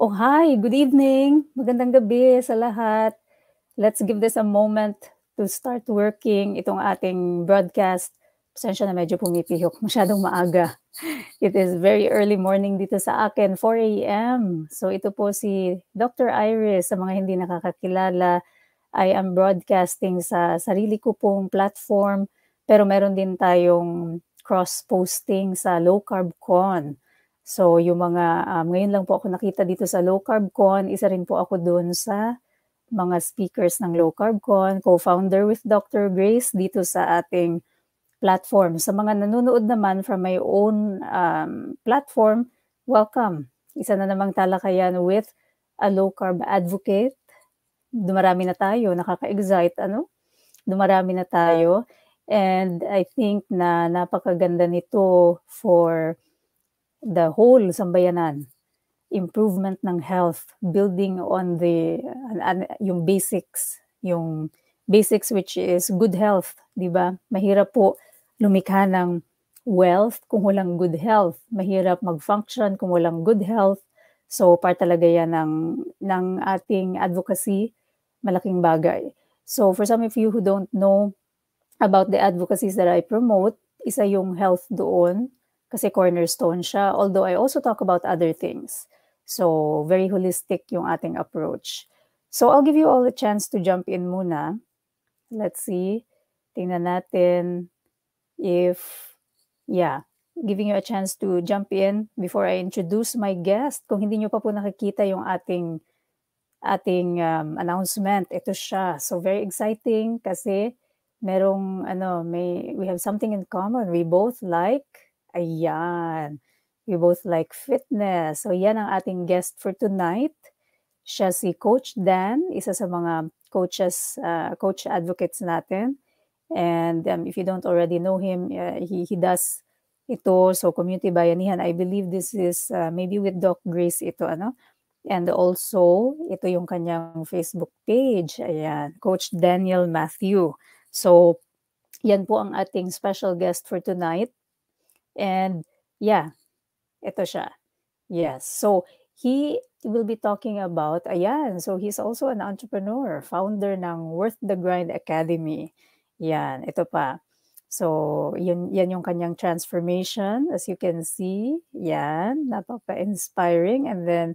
Oh, hi. Good evening. Magandang gabi sa lahat. Let's give this a moment to start working itong ating broadcast. Pasensya na medyo pumipihok. Masyadong maaga. It is very early morning dito sa akin, 4 a.m. So ito po si Dr. Iris. Sa mga hindi nakakakilala, I am broadcasting sa sarili ko pong platform. Pero meron din tayong cross-posting sa Low Carb Con. So yung mga, ngayon lang po ako nakita dito sa Low Carb Con. Isa rin po ako dun sa mga speakers ng Low Carb Con, co-founder with Dr. Grace dito sa ating platform. Sa mga nanonood naman from my own platform, welcome. Isa na namang talakayan with a low carb advocate. Dumarami na tayo, nakaka-excite, ano? Dumarami na tayo. And I think na napakaganda nito for the whole sambayanan. Improvement ng health, building on the yung basics which is good health, 'di ba? Mahirap po lumikha ng wealth kung walang good health. Mahirap mag-function kung walang good health. So part talaga 'yan ng ating advocacy, malaking bagay. So for some of you who don't know about the advocacies that I promote, isa yung health doon kasi cornerstone siya, although I also talk about other things. So, very holistic yung ating approach. So, I'll give you all a chance to jump in muna. Let's see. Tingnan natin if, giving you a chance to jump in before I introduce my guest. Kung hindi nyo pa po nakikita yung ating announcement, ito siya. So, very exciting kasi we have something in common. We both like, we both like fitness. So yan ang ating guest for tonight. Siya si Coach Dan, isa sa mga coach advocates natin. And if you don't already know him, he does ito. So Community Bayanihan, I believe this is maybe with Doc Grace ito, ano? And also, ito yung kanyang Facebook page. Ayan, Coach Daniel Matthew. So, yan po ang ating special guest for tonight. And ito siya. Yes. So, he will be talking about, so he's also an entrepreneur, founder ng Worth the Grind Academy. Yan, ito pa. So, yan yung kanyang transformation. As you can see, yan, napaka-inspiring. And then,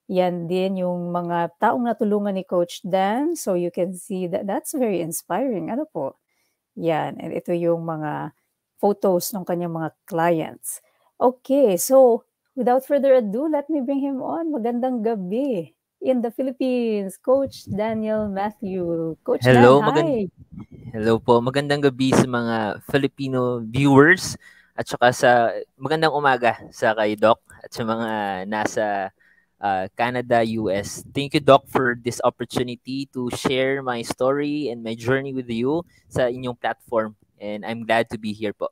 yan din yung mga taong natulungan ni Coach Dan. So, you can see that's very inspiring. Ano po? Yan. And ito yung mga photos ng kanyang mga clients. Okay, so without further ado, let me bring him on. Magandang gabi in the Philippines, Coach Daniel Matthew. Coach Hello, Dan, hi. Hello po. Magandang gabi sa mga Filipino viewers at saka magandang umaga sa kay Doc at sa mga nasa Canada, US. Thank you, Doc, for this opportunity to share my story and my journey with you sa inyong platform. And I'm glad to be here po.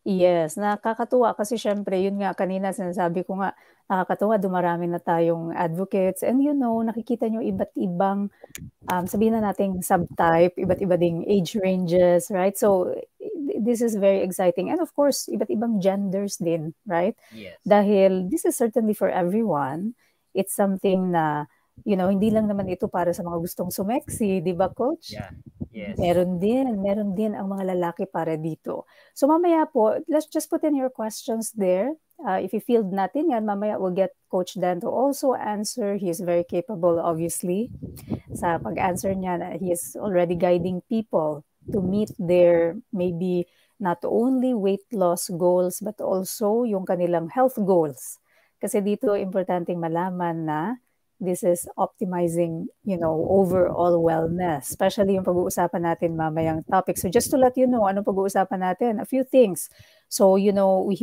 Yes, nakakatuwa kasi syempre, yun nga, kanina sinasabi ko nga, nakakatuwa, dumarami na tayong advocates. And nakikita nyo iba't ibang, sabihin na nating subtype, iba't iba ding age ranges, right? So, this is very exciting. And of course, iba't ibang genders din, right? Yes. Dahil this is certainly for everyone. It's something na, hindi lang naman ito para sa mga gustong sumeksi, di ba, Coach? Yeah. Yes. Meron din ang mga lalaki para dito. So mamaya po, let's just put in your questions there. If you field natin yan, mamaya we'll get Coach Dan to also answer. He is very capable, obviously. Sa pag-answer niya, he is already guiding people to meet their maybe not only weight loss goals, but also yung kanilang health goals. Kasi dito, importanteng malaman na this is optimizing, overall wellness, especially yung pag-uusapan natin mamayang topic. So just to let you know, anong pag-uusapan natin? A few things. So, he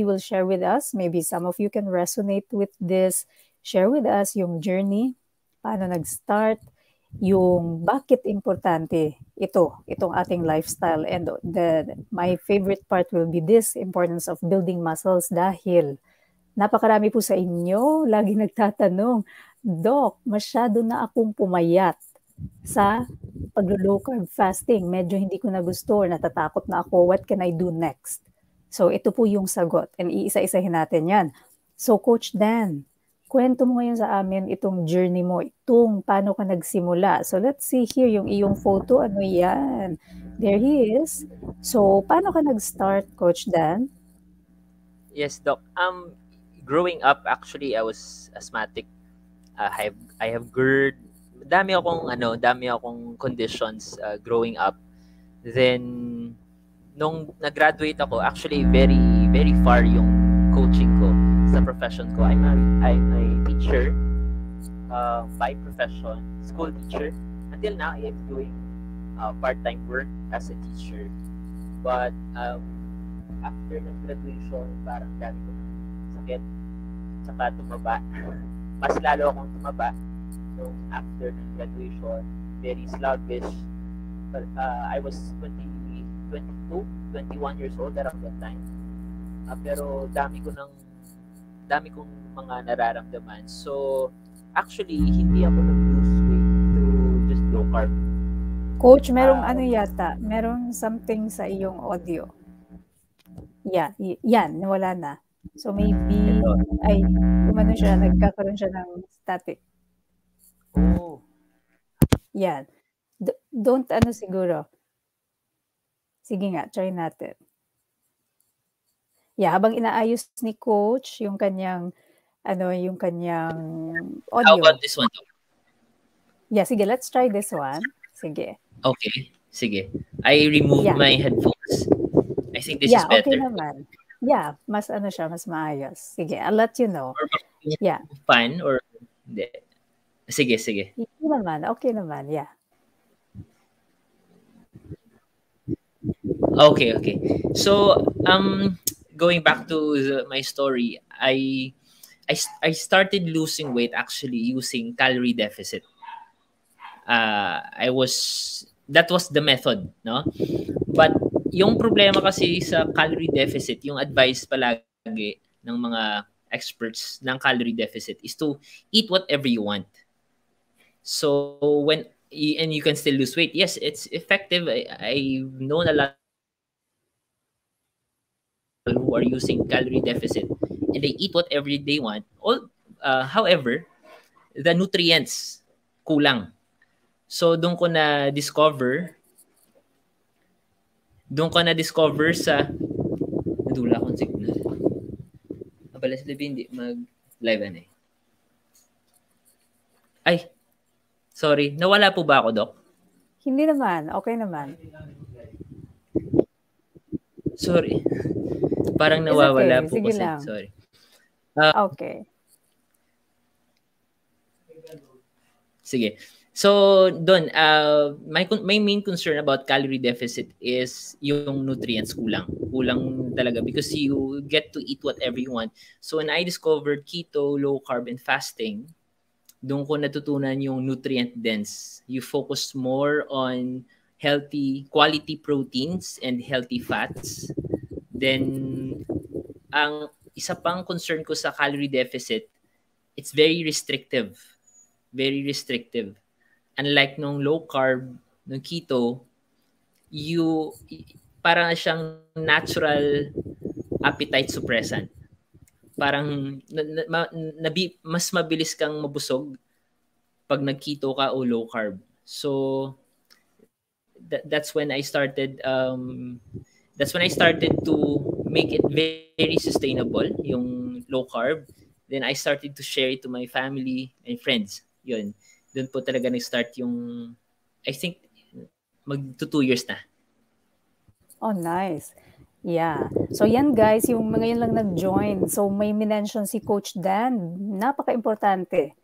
will share with us, maybe some of you can resonate with this, share with us yung journey, paano nag-start, yung bakit importante itong ating lifestyle. And my favorite part will be this importance of building muscles dahil napakarami po sa inyo, lagi nagtatanong, Doc, masyado na akong pumayat sa pag-low carb fasting. Medyo hindi ko na gusto or natatakot na ako. What can I do next? So ito po yung sagot and iisa-isahin natin yan. So Coach Dan, kwento mo ngayon sa amin itong journey mo, itong paano ka nagsimula. So let's see here yung iyong photo. Ano yan? There he is. So paano ka nag-start, Coach Dan? Yes, Doc. Growing up, actually, I was asthmatic. I have GERD. Dami akong conditions growing up. Then, nung nag-graduate ako, actually, very, very far yung coaching ko sa profession ko. I'm a teacher by profession, school teacher. Until now, I am doing part-time work as a teacher. But after ng graduation, parang dami ko ng sakit, saka tumaba. Mas lalo akong tumaba nung after ng graduation, very sluggish. But, I was 22, 21 years old around that time. Pero dami kong mga nararamdaman. So, actually, hindi ako nag-lose weight through just low carb. Coach, merong merong something sa iyong audio. Yeah, yan, nawala na. So maybe, nagkakaroon siya ng static. Oh. Yan. Don't siguro. Sige nga, try natin. Yeah, habang inaayos ni Coach yung kanyang audio. How about this one? Yeah, sige, let's try this one. Sige. Okay, sige. I removed my headphones. I think this is better. Okay naman. Yeah, mas mas maayos. Sige, I'll let you know. Yeah. Fine or hindi? Sige. Okay naman, yeah. Okay. So, going back to my story, I started losing weight actually using calorie deficit. That was the method, no? But yung problema kasi sa calorie deficit, yung advice palagi ng mga experts ng calorie deficit is to eat whatever you want. So and you can still lose weight. Yes, it's effective. I've known a lot who are using calorie deficit and they eat whatever they want. However, the nutrients kulang. So doon ko na discover sa nadula akong signal. Abala sila hindi mag-live eh. Ay, sorry. Nawala po ba ako, Doc? Hindi naman. Okay naman. Sorry. Parang nawawala po Sige kasi. lang. Sorry. Okay. Sige. So, doon, my main concern about calorie deficit is yung nutrients kulang. Kulang talaga because you get to eat whatever you want. So, when I discovered keto, low carb, and fasting, doon ko natutunan yung nutrient dense. You focus more on healthy, quality proteins and healthy fats. Then, ang isa pang concern ko sa calorie deficit, it's very restrictive. Very restrictive. Unlike nung low carb, nung keto, parang siyang natural appetite suppressant. Parang mas mabilis kang mabusog pag nag-keto ka o low carb. So that's when I started to make it very sustainable yung low carb. Then I started to share it to my family and friends. Yun. Doon po talaga nag-start yung, I think, mag-2 years na. Oh, nice. Yeah. So yan guys, yung mga yun lang nag-join. So may minention si Coach Dan. Napaka-importante.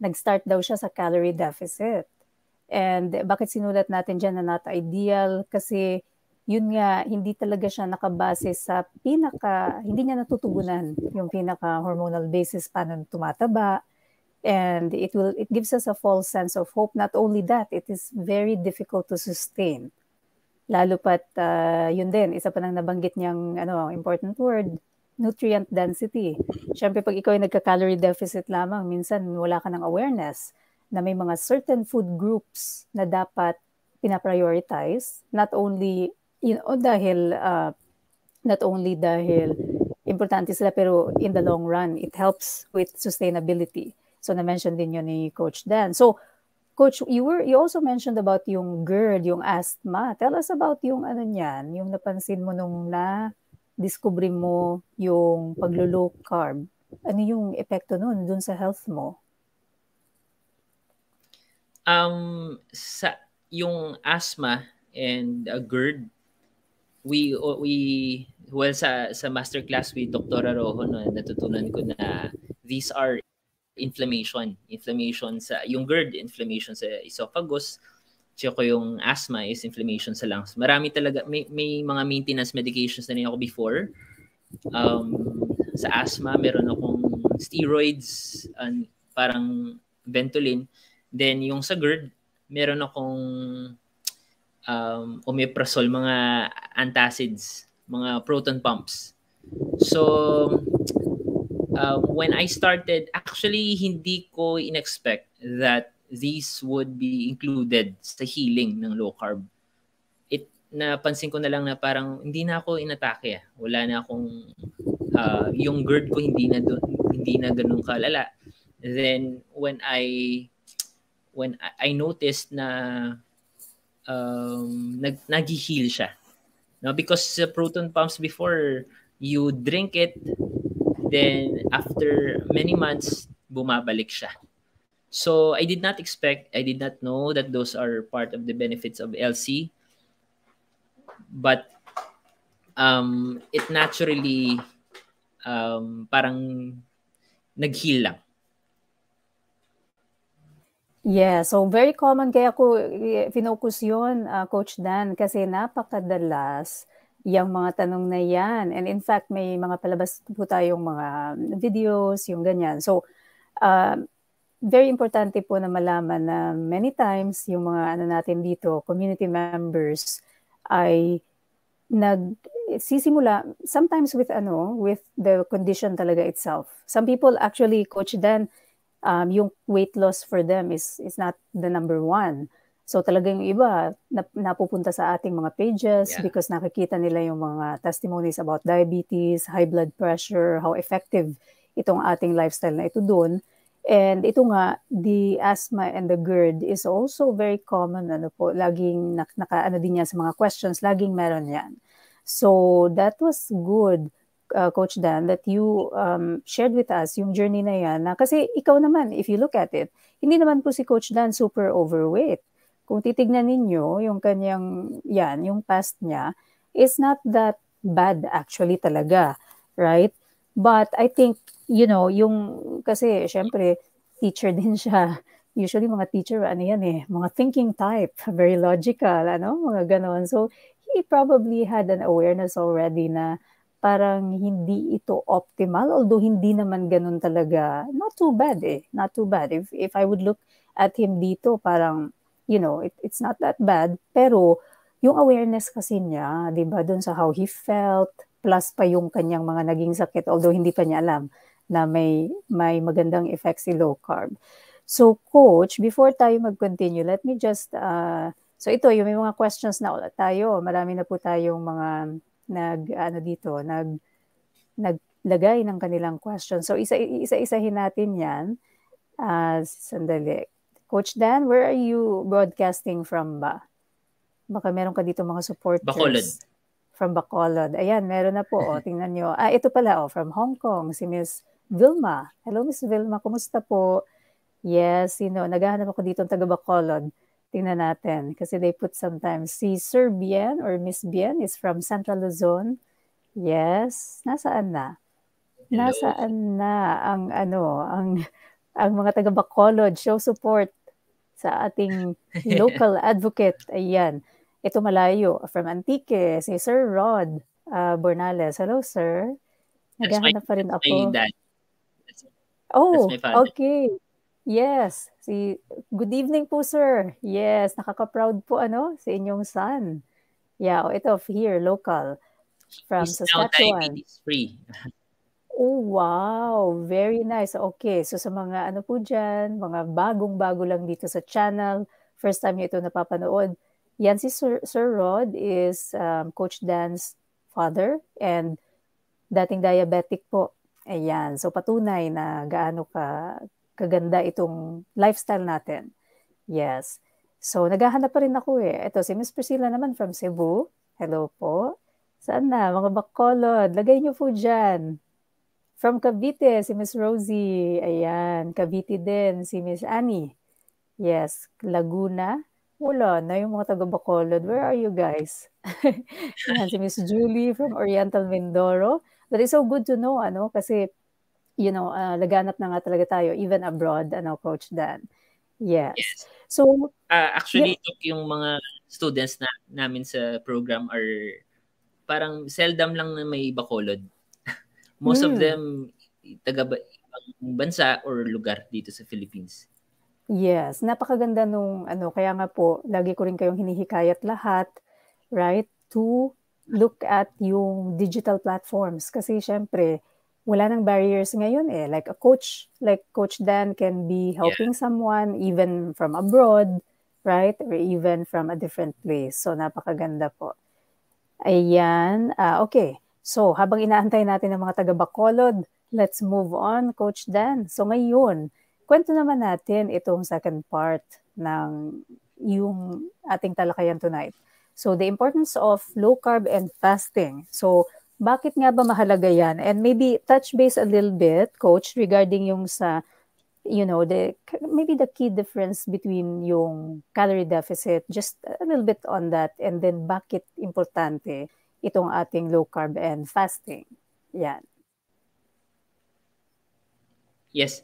Nag-start daw siya sa calorie deficit. And bakit sinulat natin dyan na not ideal? Kasi yun nga, hindi talaga siya nakabase sa hindi niya natutugunan yung pinaka-hormonal basis paano tumataba. And it gives us a false sense of hope. Not only that, it is very difficult to sustain. Lalo pat yun din, isa pa nang nabanggit niyang important word, nutrient density. Siyempre pag ikaw ay nagka-calorie deficit lamang, minsan wala ka ng awareness na may mga certain food groups na dapat pinaprioritize, not only dahil importante sila, pero in the long run, it helps with sustainability. So, na-mention din yun ni Coach Dan. So, Coach, you also mentioned about yung GERD, yung asthma. Tell us about yung ano niyan, yung napansin mo nung na-discover mo yung paglo-low carb. Ano yung epekto nun dun sa health mo? Sa yung asthma and GERD, we well sa masterclass with Dr. Rojo, no, natutunan ko na these are inflammation sa yung GERD, inflammation sa esophagus, tsaka yung asthma is inflammation sa lungs. Marami talaga, may mga maintenance medications na ako before. Sa asthma, meron akong steroids, parang Ventolin. Then yung sa GERD, meron akong omeprazole, mga antacids, mga proton pumps. So, when I started, actually, hindi ko in-expect that these would be included sa healing ng low carb. Napansin ko na lang na parang hindi na ako inatake. Wala na akong, yung GERD ko hindi na ganun kalala. Then, when I noticed na nag-heal siya. No, because sa proton pumps before, you drink it, then after many months, bumabalik siya. So I did not know that those are part of the benefits of LC. But it naturally parang nag-heal lang. Yeah, so very common, kaya ko finocus yun, Coach Dan, kasi napakadalas yung mga tanong na yan. And in fact, may mga palabas po tayong mga videos, yung ganyan. So, very importante po na malaman na many times yung mga ano natin dito, community members, ay nagsisimula sometimes with the condition talaga itself. Some people actually, Coach Dan, yung weight loss for them is not the number one. So talagang yung iba napupunta sa ating mga pages because nakikita nila yung mga testimonies about diabetes, high blood pressure, how effective itong ating lifestyle na ito doon. And ito nga, the asthma and the GERD is also very common. Laging naka din yan sa mga questions, laging meron yan. So that was good, Coach Dan, that you shared with us yung journey na yan. Kasi ikaw naman, if you look at it, hindi naman po si Coach Dan super overweight. Kung titignan ninyo, yung kanyang, yung past niya, is not that bad actually talaga, right? But I think, kasi syempre, teacher din siya. Usually mga teacher, mga thinking type, very logical, mga ganon. So, he probably had an awareness already na parang hindi ito optimal, although hindi naman ganun talaga. Not too bad. Not too bad. If I would look at him dito, parang, it's not that bad. Pero, yung awareness kasi niya, di ba, dun sa how he felt, plus pa yung kanyang mga naging sakit, although hindi pa niya alam na may magandang effect si low carb. So, Coach, before tayo mag-continue, let me just, so ito, yung may mga questions na ulit tayo. Marami na po tayong mga naglagay ng kanilang questions. So, isa-isahin natin yan. Sandali. Coach Dan, where are you broadcasting from ba? Baka meron ka dito mga supporters. Bacolod. From Bacolod. Ayan, meron na po. Tingnan nyo. Ito pala, from Hong Kong, si Miss Vilma. Hello, Miss Vilma. Kumusta po? Yes, naghahanap ako dito ng taga Bacolod. Tingnan natin. Kasi they put sometimes. Si Sir Bien or Miss Bien is from Central Luzon. Yes. Nasaan na? Hello. Nasaan na ang mga taga Bacolod? Show support sa ating local advocate. Ayan. Ito malayo. From Antique, si Sir Rod Bornales. Hello, sir. Naghahanap pa rin ako. That's my father. Okay. Yes. Good evening po, sir. Yes, nakaka-proud po sa inyong son. Yeah, ito here, local. From He's Saskatchewan. now diabetes-free. Oh, wow. Very nice. Okay, so sa mga po dyan, mga bagong-bago lang dito sa channel, first time nyo ito napapanood, yan si Sir Rod is Coach Dan's father, and dating diabetic po. Ayan, so patunay na gaano kaganda itong lifestyle natin. Yes. So, naghahanap pa rin ako eh. Ito, si Miss Priscilla naman from Cebu. Hello po. Saan na? Mga Bacolod. Lagay niyo po dyan. From Cavite, si Miss Rosie. Ayan. Cavite din, si Miss Annie. Yes. Laguna. Wala na yung mga taga Bacolod. Where are you guys? Yan, si Miss Julie from Oriental Mindoro. But it's so good to know, kasi, laganap na nga talaga tayo, even abroad, Coach Dan. Yes. So, actually, yung mga students namin sa program are parang seldom lang na may Bacolod. Most of them taga ibang bansa or lugar dito sa Philippines. Yes, napakaganda nung kaya nga po, lagi ko rin kayong hinihikayat lahat, right, to look at yung digital platforms. Kasi syempre, wala nang barriers ngayon eh. Like a coach, like Coach Dan can be helping someone even from abroad, right? Or even from a different place. So, napakaganda po. Ayan. Okay. So, habang inaantay natin ang mga taga Bacolod, let's move on, Coach Dan. So, ngayon, kwento naman natin itong second part ng yung ating talakayan tonight. So, the importance of low carb and fasting. So, bakit nga ba mahalaga yan? And maybe touch base a little bit, Coach, regarding yung sa, maybe the key difference between yung calorie deficit, just a little bit on that, and then bakit importante itong ating low carb and fasting. Yan. Yes.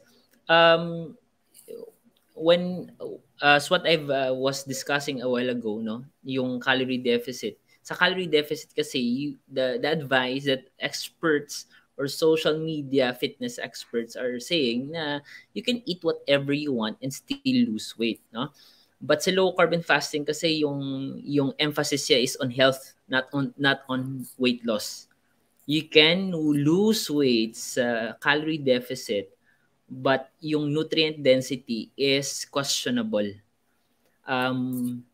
When as what I was discussing a while ago, no, yung calorie deficit. Sa calorie deficit kasi, the advice that experts or social media fitness experts are saying na you can eat whatever you want and still lose weight, no? But sa low carb and fasting kasi yung emphasis niya is on health, not on weight loss. You can lose weight sa calorie deficit, but yung nutrient density is questionable.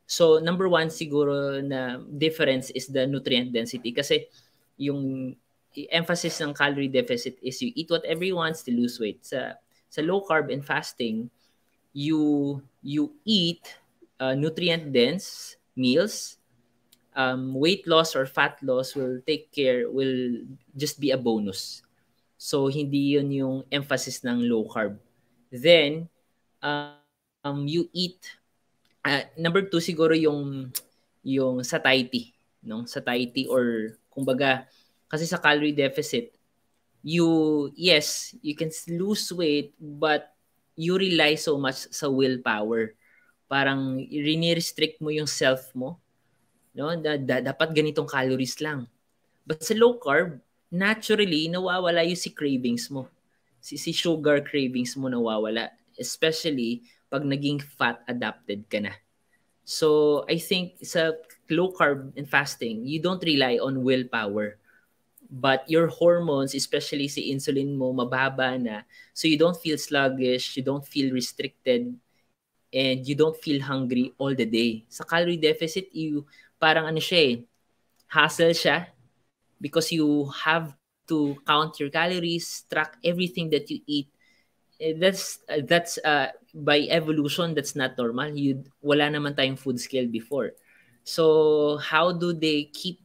So number one siguro na difference is the nutrient density kasi yung emphasis ng calorie deficit is you eat whatever you want to lose weight. Sa low carb and fasting, you eat nutrient dense meals. Weight loss or fat loss will just be a bonus. So hindi yun yung emphasis ng low carb. Then you eat number two siguro yung satiety, no? Satiety or kumbaga kasi sa calorie deficit you can lose weight but you rely so much sa willpower. Parang rini-restrict mo yung self mo, no? Dapat ganitong calories lang. But sa low carb, naturally nawawala yung cravings mo. Si sugar cravings mo nawawala, especially pag naging fat adapted ka na. So, I think sa low carb and fasting, you don't rely on willpower. But your hormones, especially si insulin mo, mababa na. So, you don't feel sluggish, you don't feel restricted, and you don't feel hungry all the day. Sa calorie deficit, parang hassle siya because you have to count your calories, track everything that you eat. That's by evolution, that's not normal. Wala naman tayong food scale before. So how do they keep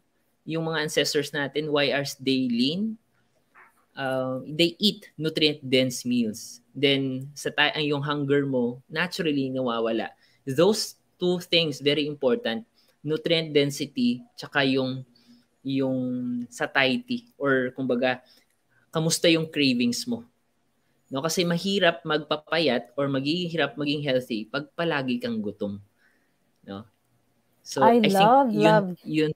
yung mga ancestors natin? Why are they lean? They eat nutrient dense meals. Then yung hunger mo naturally nawawala. Those two things very important. Nutrient density tsaka yung satiety or kumbaga kamusta yung cravings mo. No, kasi mahirap magpapayat or mahirap maging healthy pag palagi kang gutom. No? So I think love. Yun.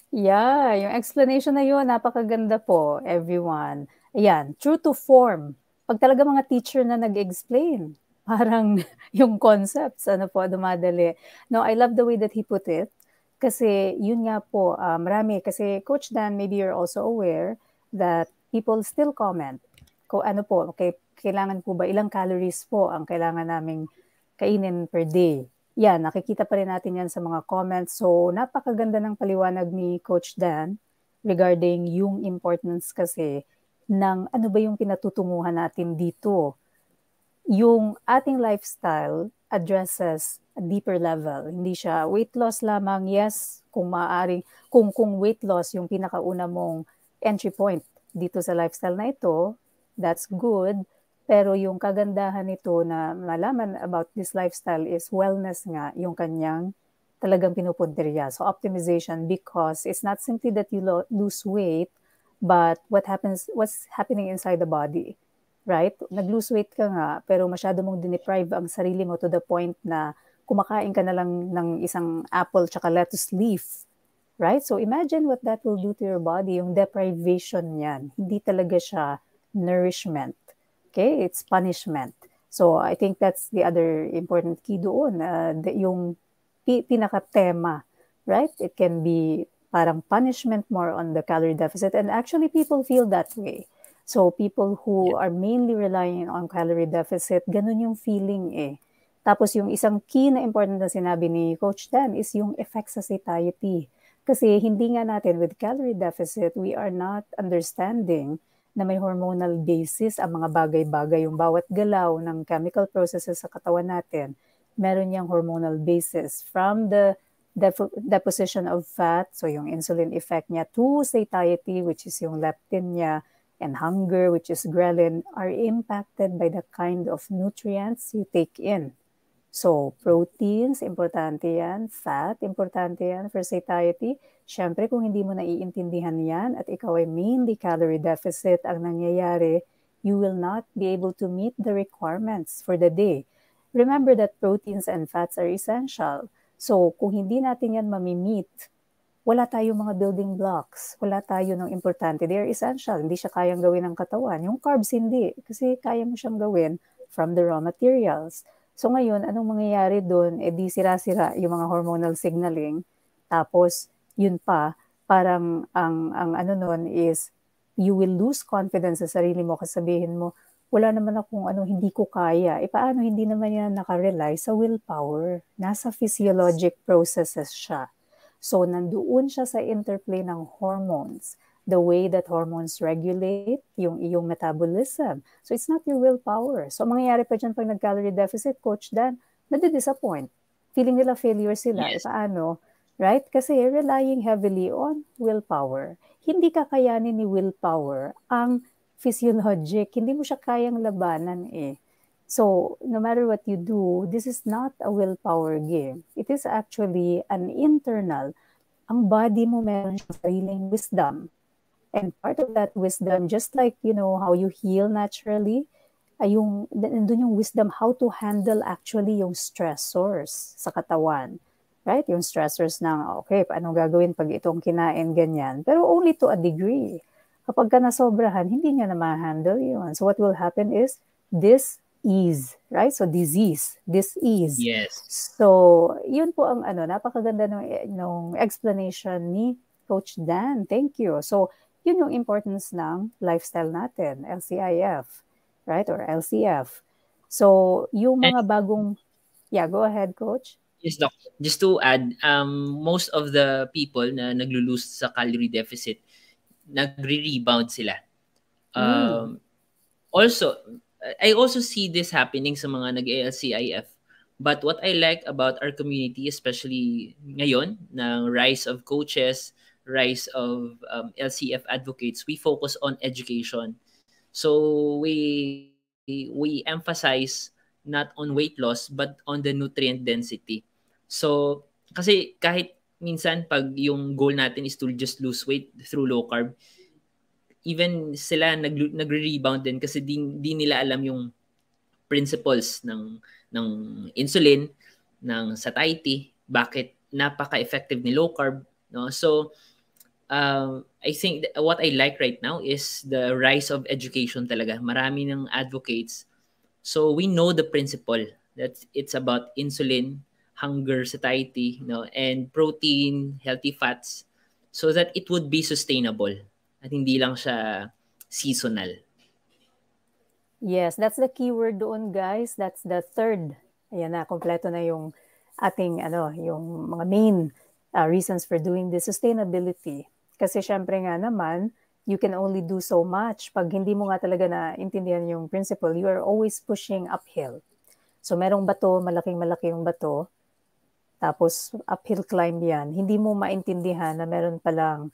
Yeah, yung explanation na yun, napakaganda po, everyone. Ayan, true to form. Pag talaga mga teacher na nag-explain, parang yung concepts, dumadali. No, I love the way that he put it. Kasi yun nga po, marami. Kasi Coach Dan, maybe you're also aware that people still comment. Kung kailangan po ba, ilang calories po ang kailangan naming kainin per day. Yan, nakikita pa rin natin yan sa mga comments. So, napakaganda ng paliwanag ni Coach Dan. regarding yung importance kasi ng ano ba yung pinatutunguhan natin dito. Yung ating lifestyle addresses a deeper level. Hindi siya weight loss lamang. Yes, kung maaaring, kung weight loss yung pinakauna mong entry point dito sa lifestyle na ito, that's good. Pero yung kagandahan nito na malaman about this lifestyle is wellness nga yung kanyang talagang pinupuntirya. So optimization, because it's not simply that you lose weight, but what's happening inside the body. Right? Nag-lose weight ka nga, pero masyado mong deprive ang sarili mo to the point na kumakain ka na lang ng isang apple tsaka lettuce leaf. Right? So imagine what that will do to your body, yung deprivation niyan. Hindi talaga siya nourishment. Okay? It's punishment. So I think that's the other important key doon. Yung pinaka-tema, right? It can be parang punishment more on the calorie deficit. And actually, people feel that way. So people who are mainly relying on calorie deficit, ganun yung feeling eh. Tapos yung isang key na important na sinabi ni Coach Dan is yung effect sa satiety. Kasi hindi nga natin, with calorie deficit, we are not understanding na may hormonal basis ang mga bagay-bagay. Yung bawat galaw ng chemical processes sa katawan natin, meron niyang hormonal basis. From the deposition of fat, so yung insulin effect niya, to satiety, which is yung leptin niya, and hunger, which is ghrelin, are impacted by the kind of nutrients you take in. So, proteins, importante yan. Fat, importante yan for satiety. Siyempre, kung hindi mo naiintindihan yan at ikaw ay mainly calorie deficit, ang nangyayari, you will not be able to meet the requirements for the day. Remember that proteins and fats are essential. So, kung hindi natin yan mamimit, wala tayong mga building blocks. Wala tayo ng importante. They are essential. Hindi siya kayang gawin ng katawan. Yung carbs, hindi. Kasi kaya mo siyang gawin from the raw materials. So ngayon, anong mangyayari doon? Di sira-sira yung mga hormonal signaling. Tapos, yun pa, parang ang ano nun is, you will lose confidence sa sarili mo kasi sabihin mo, wala naman akong hindi ko kaya. Paano hindi naman yan nakarely sa willpower? Nasa physiologic processes siya. So, nandoon siya sa interplay ng hormones, the way that hormones regulate yung iyong metabolism. So, it's not your willpower. So, mangyayari pa dyan pag nag-calorie deficit, Coach Dan, nadi-disappoint. Feeling nila failure sila. Yes. Paano? Right? Kasi relying heavily on willpower. Hindi kakayanin ni willpower ang physiologic. Hindi mo siya kayang labanan eh. So, no matter what you do, this is not a willpower game. It is actually an internal. Ang body mo meron siyang sariling wisdom. And part of that wisdom, just like, how you heal naturally, ay nandun yung wisdom how to handle actually yung stressors sa katawan. Right? Yung stressors ng, okay, paano gagawin pag itong kinain, ganyan. Pero only to a degree. Kapag ka nasobrahan, hindi niya na ma-handle yun. So what will happen is, dis-ease, right? So disease, dis-ease. Yes. So yun po ang napakaganda ng explanation ni Coach Dan. Thank you. So yun yung importance ng lifestyle natin, LCIF, right? Or LCF. So yung mga bagong, go ahead, Coach. Yes, Doc. Just to add, most of the people na naglo-lose sa calorie deficit, nagre-rebound sila. Also, I also see this happening sa mga nag-ALCIF. But what I like about our community, especially ngayon, ng rise of coaches, rise of LCF advocates, we focus on education. So we emphasize not on weight loss, but on the nutrient density. So, kasi kahit minsan pag yung goal natin is to just lose weight through low carb, even sila nagre-rebound din kasi di nila alam yung principles ng insulin, ng satiety, bakit napaka-effective ni low carb, no? So I think what I like right now is the rise of education talaga. Marami ng advocates. So we know the principle that it's about insulin, hunger, satiety, and protein, healthy fats, so that it would be sustainable at hindi lang siya seasonal. Yes, that's the keyword doon, guys. That's the third. Ayan na, kompleto na yung ating yung mga main reasons for doing this, sustainability. Kasi syempre nga naman, you can only do so much. Pag hindi mo nga talaga naintindihan yung principle, you are always pushing uphill. So merong bato, malaking-malaki yung bato, tapos uphill climb yan. Hindi mo maintindihan na meron palang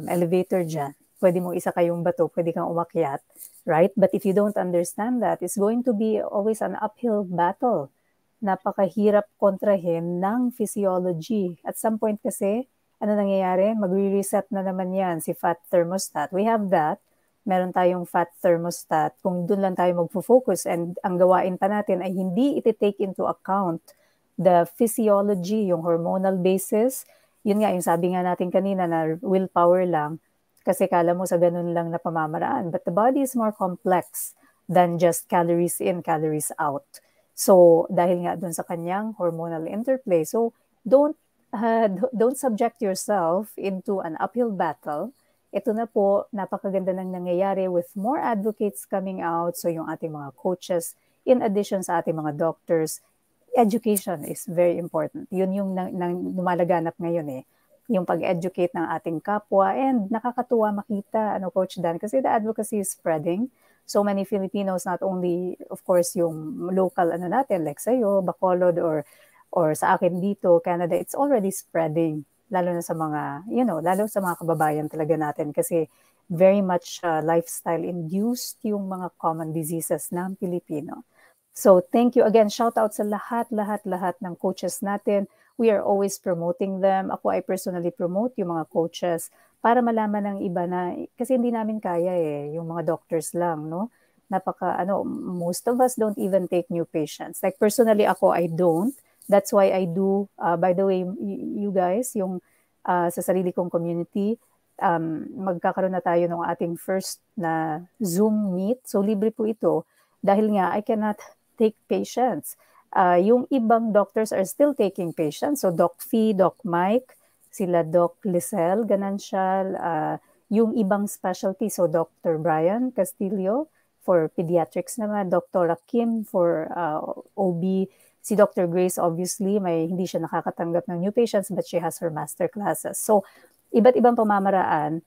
elevator dyan. Pwede mong isa kayong bato, pwede kang umakyat, right? But if you don't understand that, it's going to be always an uphill battle. Napakahirap kontrahin ng physiology. At some point kasi, ano nangyayari? Magre-reset na naman yan, si fat thermostat. We have that. Meron tayong fat thermostat. Kung doon lang tayo magfo-focus and ang gawain pa natin ay hindi iti-take into account the physiology, yung hormonal basis. Yun nga, yung sabi nga natin kanina na willpower lang. Kasi kala mo sa ganun lang na pamamaraan. But the body is more complex than just calories in, calories out. So, dahil nga dun sa kanyang hormonal interplay. So, don't subject yourself into an uphill battle. Ito na po, napakaganda nang nangyayari with more advocates coming out. So, yung ating mga coaches, in addition sa ating mga doctors, education is very important. Yun yung lumalaganap ngayon eh. Yung pag-educate ng ating kapwa, and nakakatuwa makita, Coach Dan, kasi the advocacy is spreading. So many Filipinos, not only, of course, yung local natin, like sa'yo, Bacolod, or sa akin dito, Canada, it's already spreading, lalo na sa mga, lalo sa mga kababayan talaga natin, kasi very much lifestyle-induced yung mga common diseases ng Pilipino. So thank you again. Shout out sa lahat ng coaches natin. We are always promoting them. Ako ay personally promote yung mga coaches para malaman ng iba na, kasi hindi namin kaya yung mga doctors lang, no? Most of us don't even take new patients. Like personally ako, I don't. That's why I do, by the way, you guys, yung sa sarili kong community, magkakaroon na tayo ng ating first na Zoom meet. So libre po ito dahil nga I cannot take patients. Yung ibang doctors are still taking patients. So Doc Fee, Doc Mike, sila Doc Lisel Ganancial, yung ibang specialty. So Dr. Brian Castillo for pediatrics naman, Dr. Kim for OB, si Dr. Grace obviously, hindi siya nakakatanggap ng new patients but she has her master classes. So iba't ibang pamamaraan.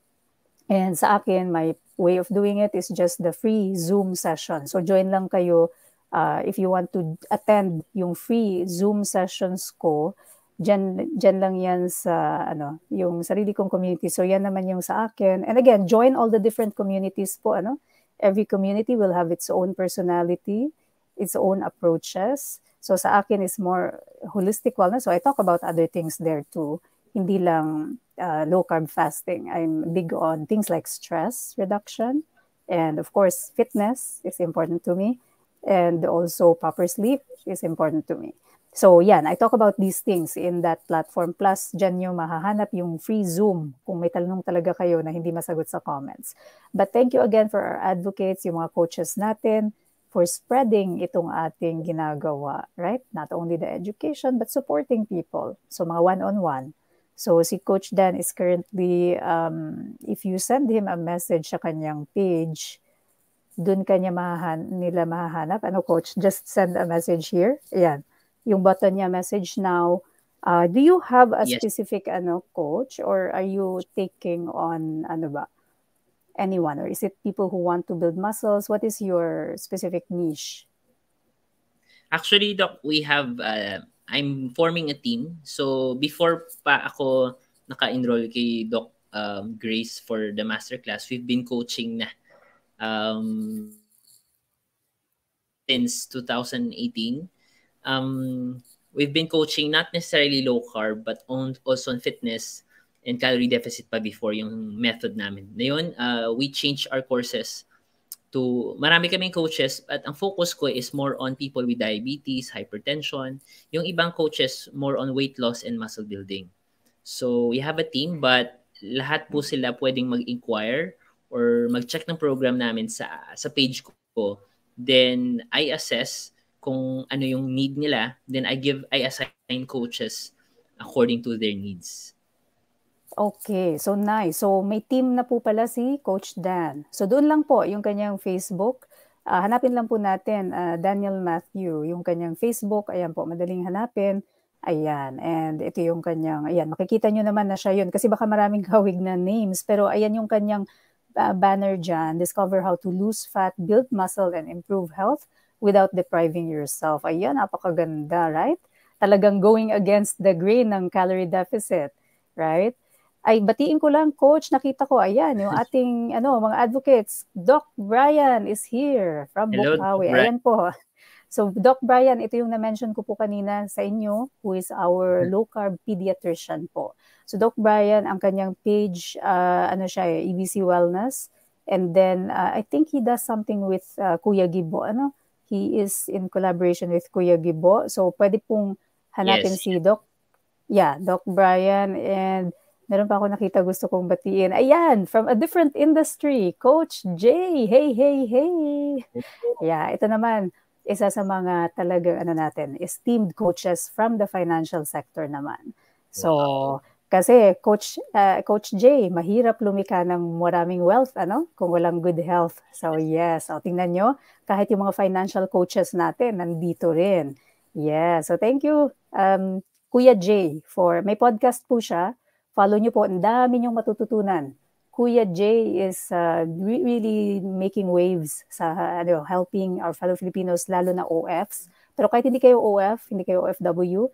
And sa akin, my way of doing it is just the free Zoom session. So join lang kayo. If you want to attend yung free Zoom sessions ko, dyan lang yan sa yung sarili kong community. So yan naman yung sa akin. And again, join all the different communities po. Every community will have its own personality, its own approaches. So sa akin is more holistic wellness. So I talk about other things there too. Hindi lang low carb fasting. I'm big on things like stress reduction. And of course, fitness is important to me. And also proper sleep is important to me. So yan, I talk about these things in that platform. Plus, dyan nyo mahahanap yung free Zoom kung may tanong talaga kayo na hindi masagot sa comments. But thank you again for our advocates, yung mga coaches natin, for spreading itong ating ginagawa, right? Not only the education, but supporting people. So mga one-on-one. So si Coach Dan is currently, if you send him a message sa kanyang page, doon kanya nila mahahanap. Coach? Just send a message here. Ayan. Yung button niya, message now. Do you have a specific, coach? Or are you taking on, anyone? Or is it people who want to build muscles? What is your specific niche? Actually, Doc, we have, I'm forming a team. So, before pa ako naka-enroll kay Doc Grace for the masterclass, we've been coaching na. Since 2018, we've been coaching not necessarily low carb but also on fitness and calorie deficit pa before yung method namin. Ngayon, we changed our courses to marami kaming coaches at ang focus ko is more on people with diabetes, hypertension. Yung ibang coaches more on weight loss and muscle building. So we have a team but lahat po sila pwedeng mag-inquire or mag-check ng program namin sa page ko. Then I assess kung ano yung need nila. Then I assign coaches according to their needs. Okay, so nice. So may team na po pala si Coach Dan. So doon lang po yung kanyang Facebook. Hanapin lang po natin Daniel Matthew, yung kanyang Facebook. Ayan po, madaling hanapin. Ayan, and ito yung kanyang, ayan, makikita nyo naman na siya yun. Kasi baka maraming hawig na names, pero ayan yung kanyang banner dyan. Discover how to lose fat, build muscle, and improve health without depriving yourself. Ayan, napakaganda, right? Talagang going against the grain ng calorie deficit, right? Ay, batiin ko lang, Coach, nakita ko, ayan, yung ating mga advocates. Doc Brian is here from Hello, Bukawi. Brian. Ayan po. So, Doc Brian, ito yung na-mention ko po kanina sa inyo, who is our low-carb pediatrician po. So, Doc Brian, ang kanyang page, siya, EBC Wellness. And then, I think he does something with Kuya Gibo. He is in collaboration with Kuya Gibo. So, pwede pong hanapin Yes. si Doc. Yeah, Doc Brian. And meron pa ako nakita gusto kong batiin. Ayan, from a different industry, Coach J. Hey, hey, hey. Yeah, ito naman, isa sa mga talagang esteemed coaches from the financial sector naman. So, kasi Coach J, mahirap lumika ng maraming wealth, kung walang good health. So, yes. So, tingnan nyo, kahit yung mga financial coaches natin, nandito rin. Yeah. So, thank you, Kuya J, may podcast po siya. Follow nyo po, ang dami nyong matututunan. Kuya J is really making waves sa helping our fellow Filipinos, lalo na OFs. Pero kahit hindi kayo OF, hindi kayo OFW,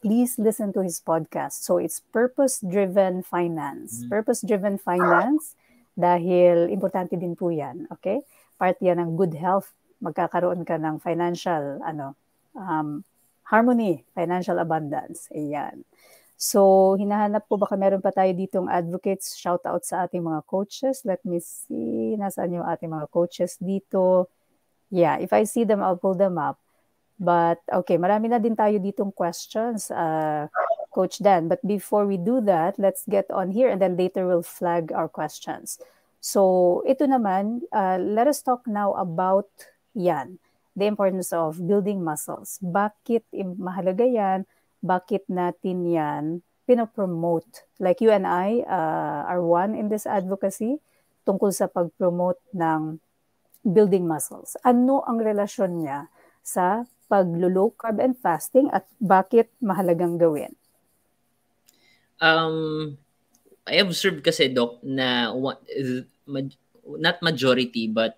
please listen to his podcast. So it's Purpose-Driven Finance. Purpose-Driven Finance dahil importante din po yan. Okay? Part yan ng good health. Magkakaroon ka ng financial harmony, financial abundance. Ayan. So, hinahanap po baka meron pa tayo ditong advocates. Shout out sa ating mga coaches. Let me see. Nasaan yung ating mga coaches dito? Yeah, if I see them, I'll pull them up. But, okay, marami na din tayo ditong questions, Coach Dan. But before we do that, let's get on here and then later we'll flag our questions. So, ito naman, let us talk now about yan. The importance of building muscles. Bakit mahalaga yan? Bakit natin yan pinopromote? Like you and I are one in this advocacy tungkol sa pag-promote ng building muscles. Ano ang relasyon niya sa pag-low carb and fasting at bakit mahalagang gawin? I observed kasi, Doc, na not majority but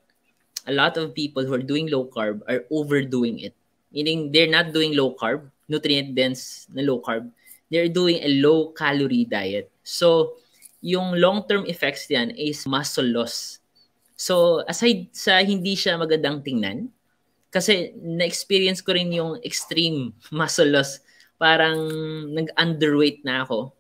a lot of people who are doing low carb are overdoing it. Meaning they're not doing low carb, nutrient-dense na low carb. They're doing a low-calorie diet. So, yung long-term effects diyan is muscle loss. So, aside sa hindi siya magandang tingnan, kasi na-experience ko rin yung extreme muscle loss. Parang nag-underweight na ako.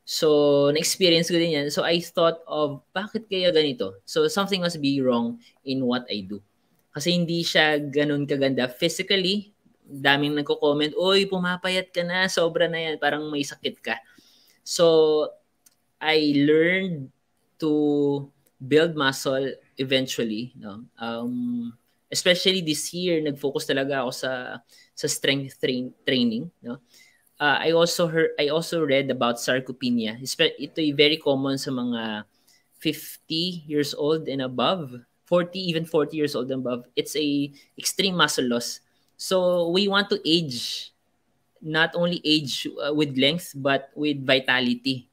So, na-experience ko din yan. So, I thought of, bakit kaya ganito? So, something must be wrong in what I do. Kasi hindi siya ganun kaganda physically. Daming nagko-comment, oy, pumapayat ka na, sobra na yan, parang may sakit ka. So, I learned to build muscle eventually. No? Especially this year, nag-focus talaga ako sa strength training. No? I also read about sarcopenia. Ito ay very common sa mga 50 years old and above, 40 years old and above. It's a extreme muscle loss. So we want to age, not only age with length, but with vitality,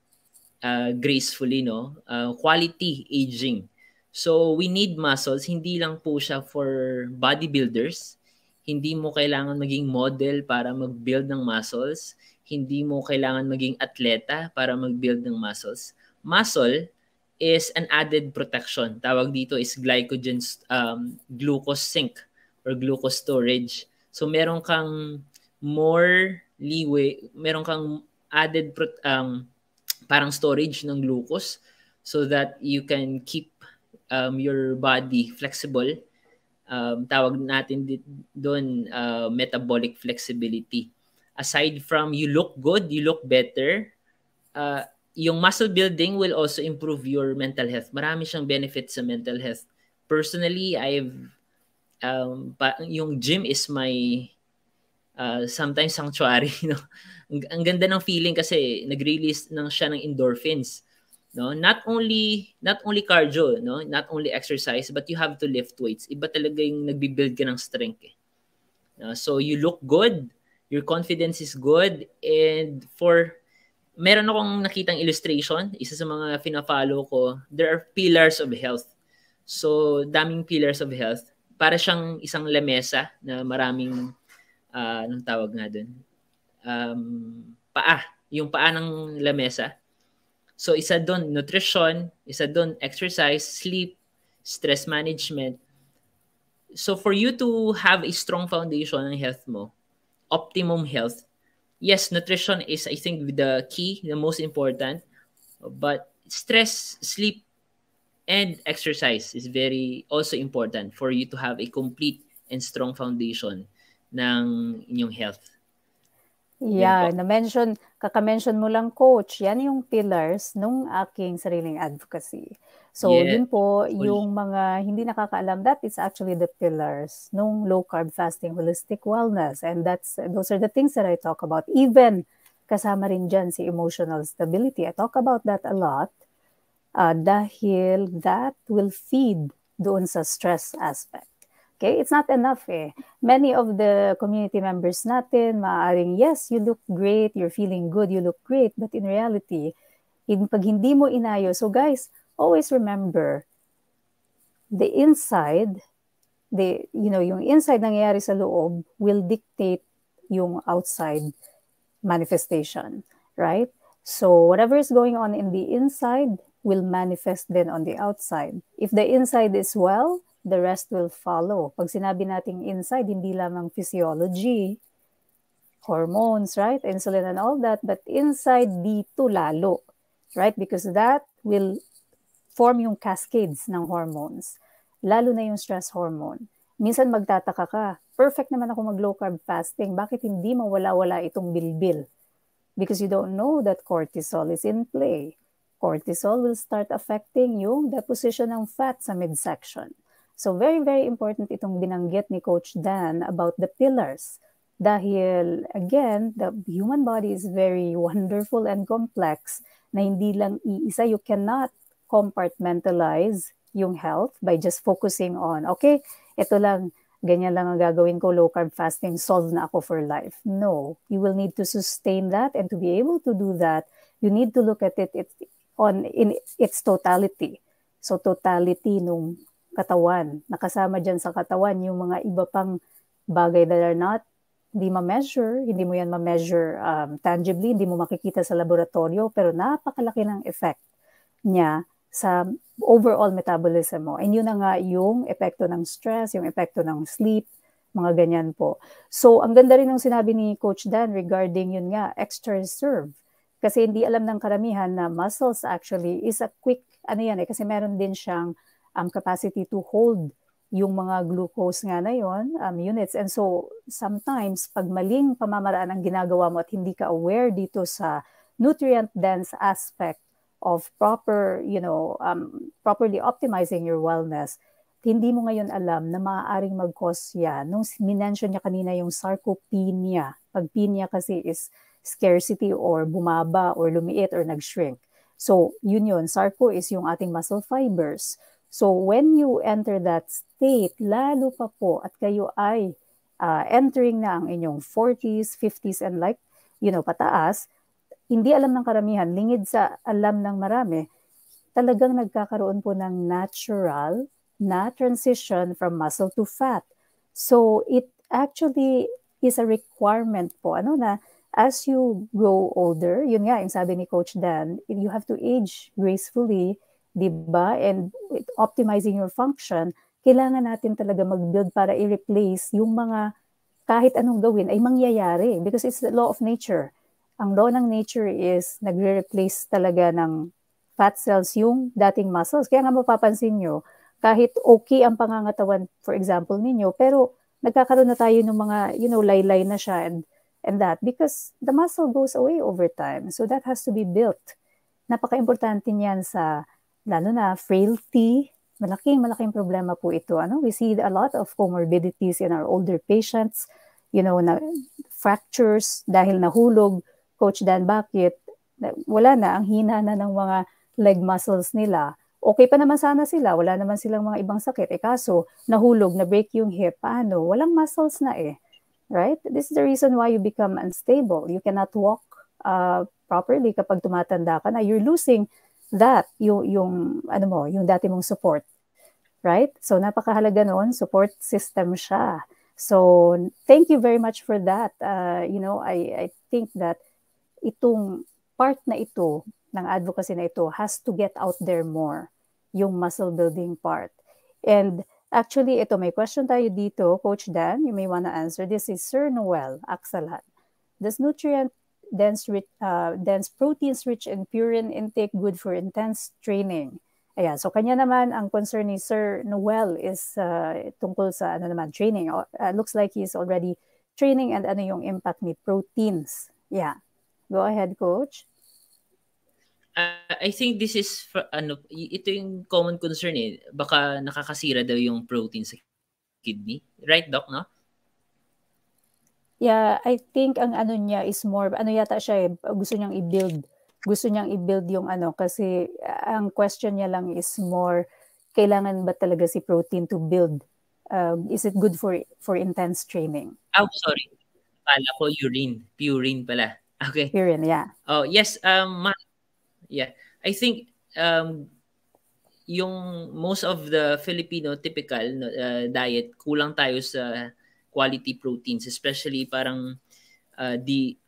gracefully, no? Quality aging. So we need muscles. Hindi lang po siya for bodybuilders. Hindi mo kailangan maging model para mag-build ng muscles. Hindi mo kailangan maging atleta para mag-build ng muscles. Muscle is an added protection. Tawag dito is glycogen, glucose sink or glucose storage. So meron kang more leeway, meron kang added parang storage ng glucose so that you can keep your body flexible. Tawag natin doon metabolic flexibility. Aside from you look good, you look better, yung muscle building will also improve your mental health. Marami siyang benefits sa mental health. Personally, yung gym is my sometimes sanctuary. No? Ang ganda ng feeling kasi nag-release siya ng endorphins. No, not only cardio, no, not only exercise, but you have to lift weights. Iba talaga yung nagbi-build ka ng strength. So you look good, your confidence is good, and meron akong nakitang illustration, isa sa mga fina-follow ko, there are pillars of health. So, daming pillars of health. Para siyang isang lamesa na maraming, anong tawag nga dun? Paa. Yung paa ng lamesa. So, isa dun, nutrition. Isa dun, exercise, sleep, stress management. So, for you to have a strong foundation ng health mo, optimum health, yes, nutrition is, I think, the key, the most important. But stress, sleep, and exercise is very also important for you to have a complete and strong foundation ng inyong health. Yeah, kaka-mention mo lang, Coach, yan yung pillars nung aking sariling advocacy. So, yun po, yung mga hindi nakakaalam, that is actually the pillars nung low carb fasting holistic wellness. And those are the things that I talk about. Even kasama rin dyan si emotional stability. I talk about that a lot dahil that will feed doon sa stress aspect. Okay, it's not enough eh. Many of the community members natin, maaaring, yes, you look great, you're feeling good, you look great, but in reality, pag hindi mo inayo, so guys, always remember, the inside, yung inside nangyayari sa loob will dictate yung outside manifestation, right? So whatever is going on in the inside will manifest then on the outside. If the inside is well, the rest will follow. Pag sinabi nating inside, hindi lamang physiology, hormones, right? Insulin and all that, but inside dito lalo, right? Because that will form yung cascades ng hormones. Lalo na yung stress hormone. Minsan magtataka ka, perfect naman ako mag-low carb fasting, bakit hindi mawala-wala itong bilbil? Because you don't know that cortisol is in play. Cortisol will start affecting yung deposition ng fat sa midsection. So very, very important itong binanggit ni Coach Dan about the pillars. Dahil, again, the human body is very wonderful and complex na hindi lang iisa. You cannot compartmentalize yung health by just focusing on, okay, ito lang, ganyan lang ang gagawin ko, low carb fasting, solve na ako for life. No, you will need to sustain that, and to be able to do that, you need to look at it in its totality. So totality nung katawan, nakasama dyan sa katawan yung mga iba pang bagay that are not, hindi ma-measure, hindi mo yan ma-measure tangibly, hindi mo makikita sa laboratorio, pero napakalaki ng effect niya sa overall metabolism mo. And yun na nga yung epekto ng stress, yung epekto ng sleep, mga ganyan po. So, ang ganda rin ng sinabi ni Coach Dan regarding yun nga, extra reserve. Kasi hindi alam ng karamihan na muscles actually is a quick, kasi meron din siyang capacity to hold yung mga glucose nga na yun, units. And so, sometimes, pag maling pamamaraan ang ginagawa mo at hindi ka aware dito sa nutrient-dense aspect of properly optimizing your wellness, hindi mo ngayon alam na maaaring mag-cause yan. Nung minention niya kanina yung sarcopenia. Pag pinia kasi is scarcity or bumaba or lumiit or nag-shrink. So, yun. Sarco is yung ating muscle fibers. So, when you enter that state, lalo pa po at kayo ay entering na ang inyong 40s, 50s, and pataas, hindi alam ng karamihan, lingid sa alam ng marami, talagang nagkakaroon po ng natural na transition from muscle to fat. So, it actually is a requirement po, as you grow older, yun nga, yung sabi ni Coach Dan, you have to age gracefully, diba? And optimizing your function, kailangan natin talaga mag-build para i-replace yung mga kahit anong gawin ay mangyayari because it's the law of nature. Ang law ng nature is nagre-replace talaga ng fat cells yung dating muscles. Kaya nga mapapansin nyo, kahit okay ang pangangatawan, for example, ninyo, pero nagkakaroon na tayo ng mga, laylay na siya and that because the muscle goes away over time. So that has to be built. Napaka-importante niyan sa, lalo na, frailty. Malaking problema po ito. We see a lot of comorbidities in our older patients, na fractures dahil nahulog. Coach Dan, bakit? Wala na, ang hina na ng mga leg muscles nila. Okay pa naman sana sila, wala naman silang mga ibang sakit. Kaso, nahulog, na-break yung hip, paano? Walang muscles na right? This is the reason why you become unstable. You cannot walk properly kapag tumatanda ka na. You're losing that, yung dati mong support, right? So napakahalaga noon, support system siya. So thank you very much for that. I think that itong part na ito ng advocacy na ito has to get out there more, yung muscle building part. And actually, ito, may question tayo dito, Coach Dan, you may want to answer. This is Sir Noel Aksalan. Does nutrient-dense proteins-rich and purine intake good for intense training? Ayan, so kanya naman, ang concern ni Sir Noel is tungkol sa training. Looks like he's already training and ano yung impact ni proteins. Yeah. Go ahead, Coach. I think this is ito yung common concern baka nakakasira daw yung protein sa kidney, right Doc, no? Yeah, I think ang niya is more yata siya gusto niyang i-build yung kasi ang question niya lang is more kailangan ba talaga si protein to build, is it good for intense training? Oh, sorry, pala ko purine pala. Okay. Purine, yeah. Oh, yes. Yeah. I think yung most of the Filipino typical diet, kulang tayo sa quality proteins, especially parang the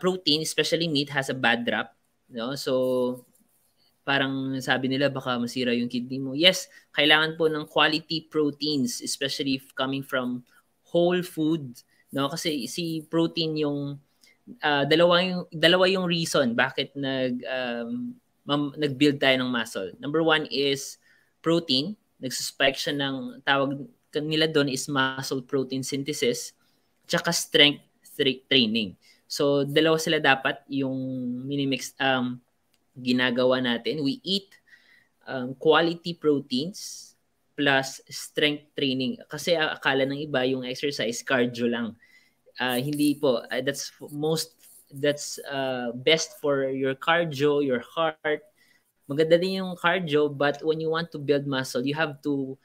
protein, especially meat, has a bad rap, no? So parang sabi nila baka masira yung kidney mo. Yes, kailangan po ng quality proteins, especially coming from whole food, no? Kasi si protein yung dalawa yung reason bakit nag-build tayo ng muscle. Number one is protein. Nagsuspike siya ng tawag nila doon is muscle protein synthesis, tsaka strength training. So dalawa sila dapat yung minimix ginagawa natin. We eat quality proteins plus strength training. Kasi akala ng iba yung exercise cardio lang. Hindi po. That's best for your cardio, your heart. Maganda din yung cardio, but when you want to build muscle, you have to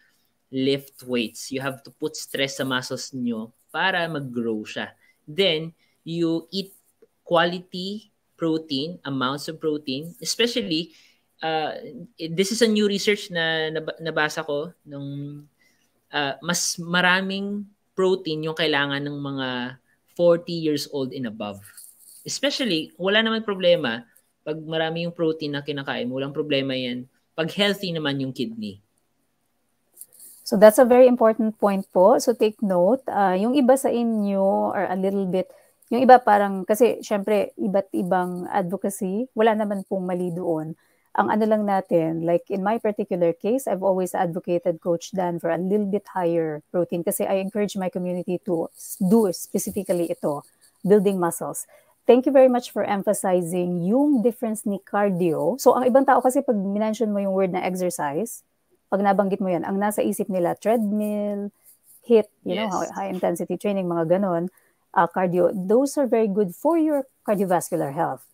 lift weights. You have to put stress sa muscles nyo para mag-grow siya. Then, you eat quality protein, amounts of protein, especially, this is a new research na nabasa ko, nung mas maraming protein yung kailangan ng mga 40 years old and above. Especially, wala naman problema pag marami yung protein na kinakain, walang problema yan. Pag healthy naman yung kidney. So that's a very important point po. So take note, yung iba sa inyo are a little bit, yung iba parang, kasi syempre, iba't ibang advocacy, wala naman pong mali doon. Ang lang natin, like in my particular case, I've always advocated, Coach Dan, for a little bit higher protein kasi I encourage my community to do specifically ito, building muscles. Thank you very much for emphasizing yung difference ni cardio. So ang ibang tao kasi pag minention mo yung word na exercise, pag nabanggit mo yan, ang nasa isip nila, treadmill, HIIT, you know, high intensity training, mga ganon, cardio, those are very good for your cardiovascular health.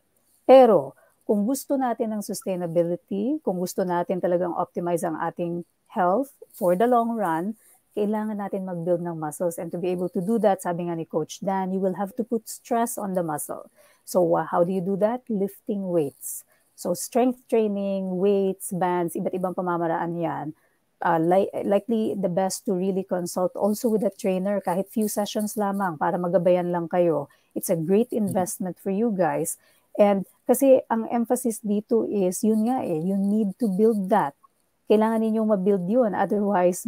Pero kung gusto natin ng sustainability, kung gusto natin talagang optimize ang ating health for the long run, kailangan natin mag-build ng muscles. And to be able to do that, sabi nga ni Coach Dan, you will have to put stress on the muscle. So how do you do that? Lifting weights. So strength training, weights, bands, iba't ibang pamamaraan yan. Likely the best to really consult also with a trainer kahit few sessions lamang para magabayan lang kayo. It's a great investment for you guys. And kasi ang emphasis dito is yun nga you need to build that. Kailangan ninyong ma-build yun. Otherwise,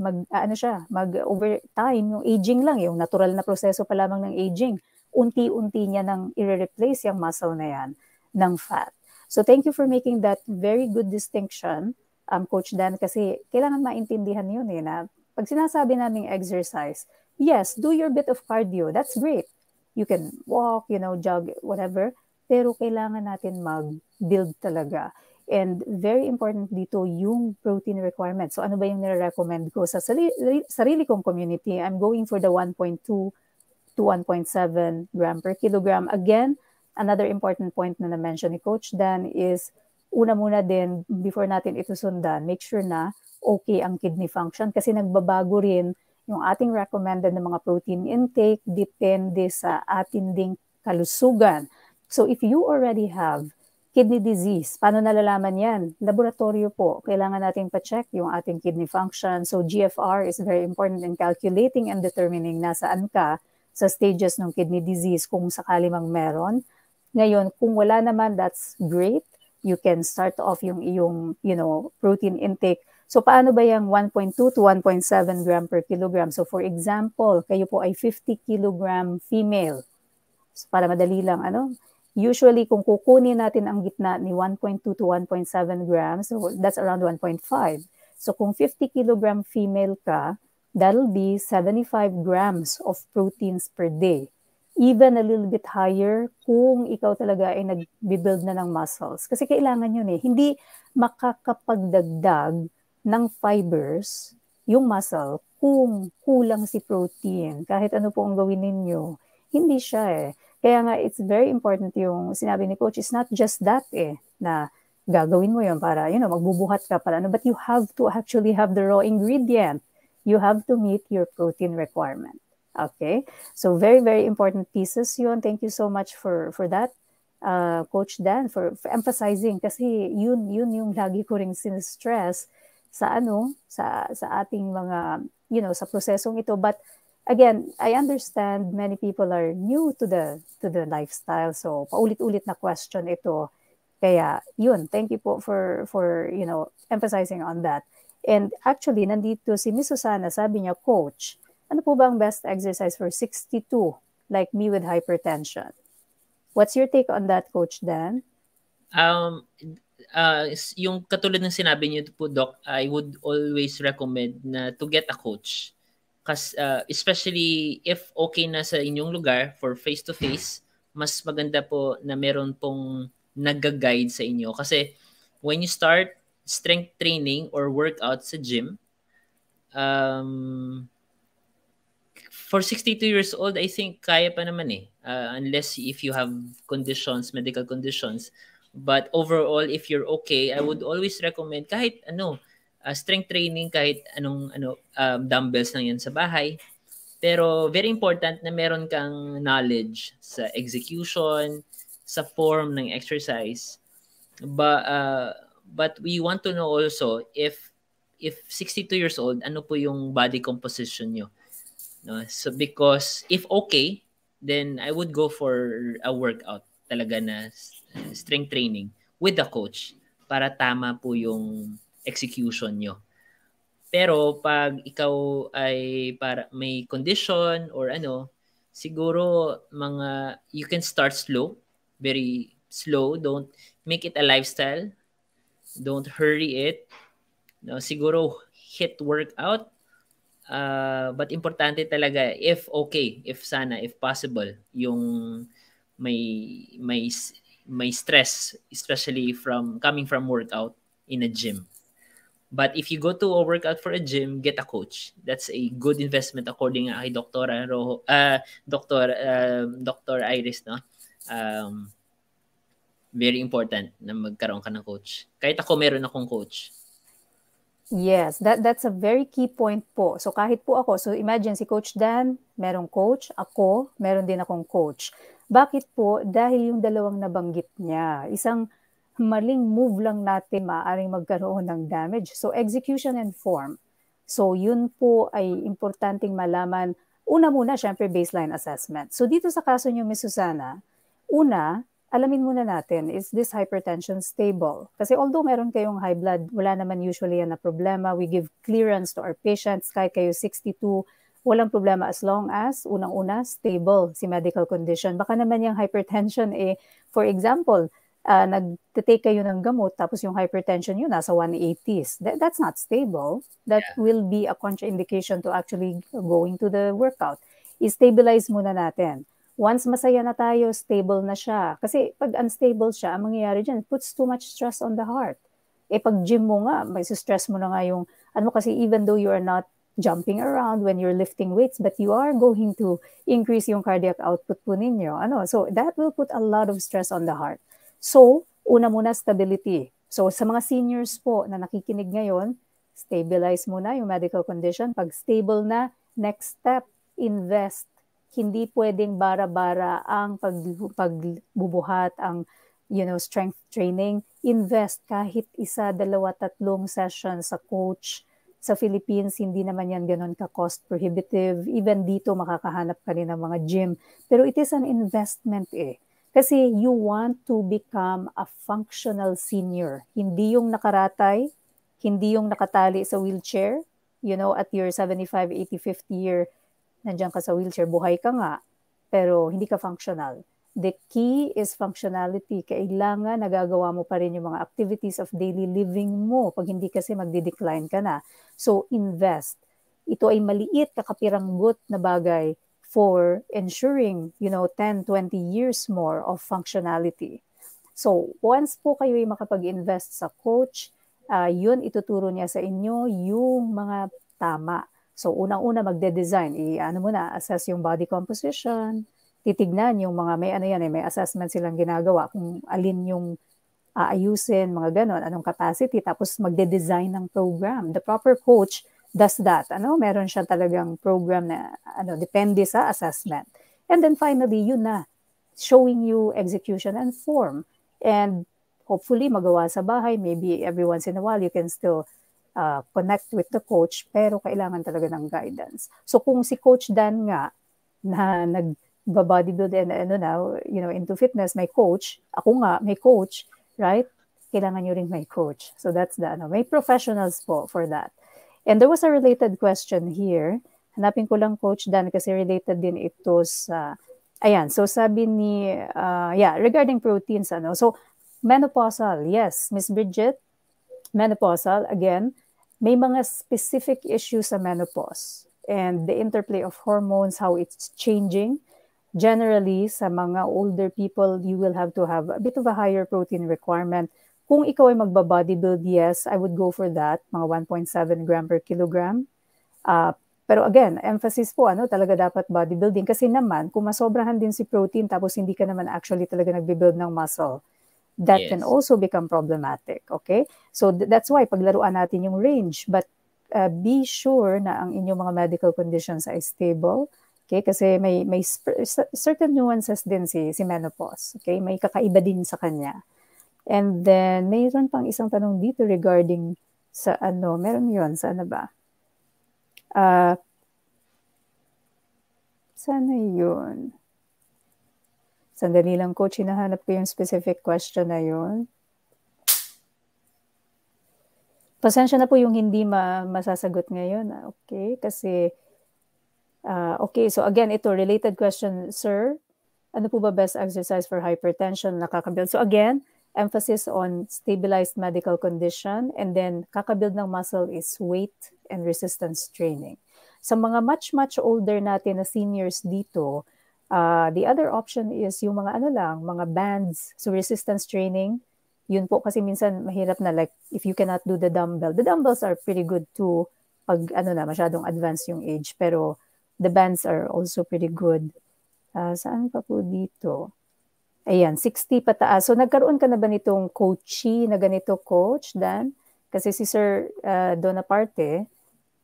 over time, yung aging lang, yung natural na proseso pa lamang ng aging, unti-unti niya nang i-replace yung muscle na yan ng fat. So thank you for making that very good distinction, Coach Dan, kasi kailangan maintindihan yun na pag sinasabi naming exercise, yes, do your bit of cardio. That's great. You can walk, jog, whatever. Pero kailangan natin mag-build talaga. And very important dito yung protein requirement. So ano ba yung nire-recommend ko sa sarili kong community? I'm going for the 1.2 to 1.7 gram per kilogram. Again, another important point na na-mention ni Coach Dan is una muna din, before natin ito sundan, make sure na okay ang kidney function kasi nagbabago rin Yung ating recommended na mga protein intake depende sa atin ding kalusugan. So if you already have kidney disease, paano nalalaman yan? Laboratorio po. Kailangan nating pa-check yung ating kidney function. So GFR is very important in calculating and determining nasaan ka sa stages ng kidney disease kung sakali mang meron. Ngayon, kung wala naman, that's great. You can start off yung iyong, protein intake. So paano ba yung 1.2 to 1.7 gram per kilogram? So for example, kayo po ay 50 kilogram female. So para madali lang, usually kung kukunin natin ang gitna ni 1.2 to 1.7 grams, so that's around 1.5. So kung 50 kilogram female ka, that'll be 75 grams of proteins per day. Even a little bit higher kung ikaw talaga ay nag-build na ng muscles. Kasi kailangan yun eh. Hindi makakapagdagdag ng fibers yung muscle kung kulang si protein. Kahit ano po ang gawin ninyo, hindi siya eh. Kaya nga, it's very important yung sinabi ni Coach, it's not just that na gagawin mo yun para, magbubuhat ka para but you have to actually have the raw ingredient. You have to meet your protein requirement. Okay? So, very, very important pieces yun. Thank you so much for that, Coach Dan, for emphasizing kasi yun yung lagi ko ring sinistress sa ating mga, sa prosesong ito. But again, I understand many people are new to the lifestyle. So, paulit-ulit na question ito. Kaya, thank you po for emphasizing on that. And actually, nandito si Miss Susana, sabi niya, Coach, ano po ba ang best exercise for 62, like me with hypertension? What's your take on that, Coach Dan? Yung katulad ng sinabi niyo po, Doc, I would always recommend na to get a coach. Kasi especially if okay na sa inyong lugar for face-to-face, mas maganda po na meron pong nag-guide sa inyo. Kasi when you start strength training or workout sa gym, for 62 years old, I think kaya pa naman unless if you have conditions, medical conditions. But overall, if you're okay, I would always recommend kahit strength training, kahit anong dumbbells lang yan sa bahay. Pero very important na meron kang knowledge sa execution, sa form ng exercise. But we want to know also if 62 years old, ano po yung body composition nyo. No? So because if okay, then I would go for a workout talaga na strength training with the coach para tama po yung execution nyo. Pero pag ikaw ay para may condition or siguro you can start slow, very slow. Don't make it a lifestyle. Don't hurry it. No, siguro hit workout. But importante talaga if possible yung may stress, especially coming from workout in a gym. But if you go to a workout for a gym, get a coach. That's a good investment according kay Dr. Iris, no? Very important na magkaroon ka ng coach. Kahit ako meron akong coach. Yes, that's a very key point po. So kahit po ako, so imagine si Coach Dan, merong coach, ako, meron din akong coach. Bakit po? Dahil yung dalawang nabanggit niya, isang maling move lang natin maaaring magkaroon ng damage. So execution and form. So yun po ay importanteng malaman. Una muna, syempre baseline assessment. So dito sa kaso niyo, Ms. Susana, una, alamin muna natin, is this hypertension stable? Kasi although meron kayong high blood, wala naman usually yan na problema. We give clearance to our patients. Kahit kayo 62, walang problema as long as, unang-una, stable si medical condition. Baka naman yung hypertension, for example, nagtitake kayo ng gamot, tapos yung hypertension yun, nasa 180s. That's not stable. That will be a contraindication to actually going to the workout. I-stabilize muna natin. Once masaya na tayo, stable na siya. Kasi pag unstable siya, ang mangyayari dyan, it puts too much stress on the heart. Pag gym mo nga, may stress mo na nga yung, kasi even though you are not jumping around when you're lifting weights, but you are going to increase yung cardiac output po ninyo. So that will put a lot of stress on the heart. So, una muna, stability. So sa mga seniors po na nakikinig ngayon, stabilize muna yung medical condition. Pag stable na, Next step, invest. Hindi pwedeng bara-bara ang pagbubuhat, ang strength training. Invest kahit 1, 2, 3 sessions sa coach. Sa Philippines, hindi naman yan ganun ka-cost prohibitive. Even dito, makakahanap ka rin ng mga gym. Pero it is an investment eh. Kasi you want to become a functional senior. Hindi yung nakaratay, hindi yung nakatali sa wheelchair, at your 75, 80, 50 year, nandiyan ka sa wheelchair, buhay ka nga, pero hindi ka functional. The key is functionality. Kailangan nagagawa mo pa rin yung mga activities of daily living mo. Pag hindi kasi magdi-decline ka na. So, invest. Ito ay maliit, kakapiranggot na bagay for ensuring, 10, 20 years more of functionality. So, once po kayo ay makapag-invest sa coach, yun ituturo niya sa inyo yung mga tama. So, unang-una magde-design. Assess yung body composition, titignan yung mga may assessment silang ginagawa kung alin yung aayusin, mga ganon, anong capacity, tapos magde-design ng program. The proper coach does that. Meron siya talagang program na depende sa assessment. And then finally, yun na, showing you execution and form. And hopefully magawa sa bahay, maybe every once in a while you can still connect with the coach, pero kailangan talaga ng guidance. So kung si Coach Dan nga na nag-bodybuild and into fitness, may coach, ako nga may coach, right? Kailangan nyo rin may coach. So that's may professionals po for that. And there was a related question here. Hanapin ko lang Coach Dan kasi related din ito sa ayan. So sabi ni regarding proteins So menopausal, yes, Miss Bridget, menopausal again, may mga specific issues sa menopause and the interplay of hormones, how it's changing. Generally, sa mga older people, you will have to have a bit of a higher protein requirement. Kung ikaw ay magba-bodybuild, yes, I would go for that, mga 1.7 gram per kilogram. Pero again, emphasis po, talaga dapat bodybuilding. Kasi naman, kung masobrahan din si protein, tapos hindi ka naman actually talaga nagbe-build ng muscle, that can also become problematic, okay? So that's why paglaruan natin yung range. But be sure na ang inyong mga medical conditions ay stable. Okay, kasi may certain nuances din si menopause. Okay, may kakaiba din sa kanya. And then mayroon pang isang tanong dito regarding sa meron 'yon sa ba? Sana 'yun. Sandali lang coach, hinahanap ko yung specific question na 'yun. Pasensya na po yung hindi masasagot ngayon. Okay, kasi okay, so again, ito, related question, sir. Ano po ba best exercise for hypertension na kakabuild? So again, emphasis on stabilized medical condition, and then kakabuild ng muscle is weight and resistance training. Sa mga much, much older natin na seniors dito, the other option is yung mga mga bands, so resistance training. Yun po kasi minsan mahirap na, like if you cannot do the dumbbells are pretty good too pag masyadong advanced yung age, pero the bands are also pretty good. Saan pa po dito? Ayan, 60 pataas. So nagkaroon ka na ba nitong coachee na ganito, Coach Dan? Kasi si Sir Donaparte,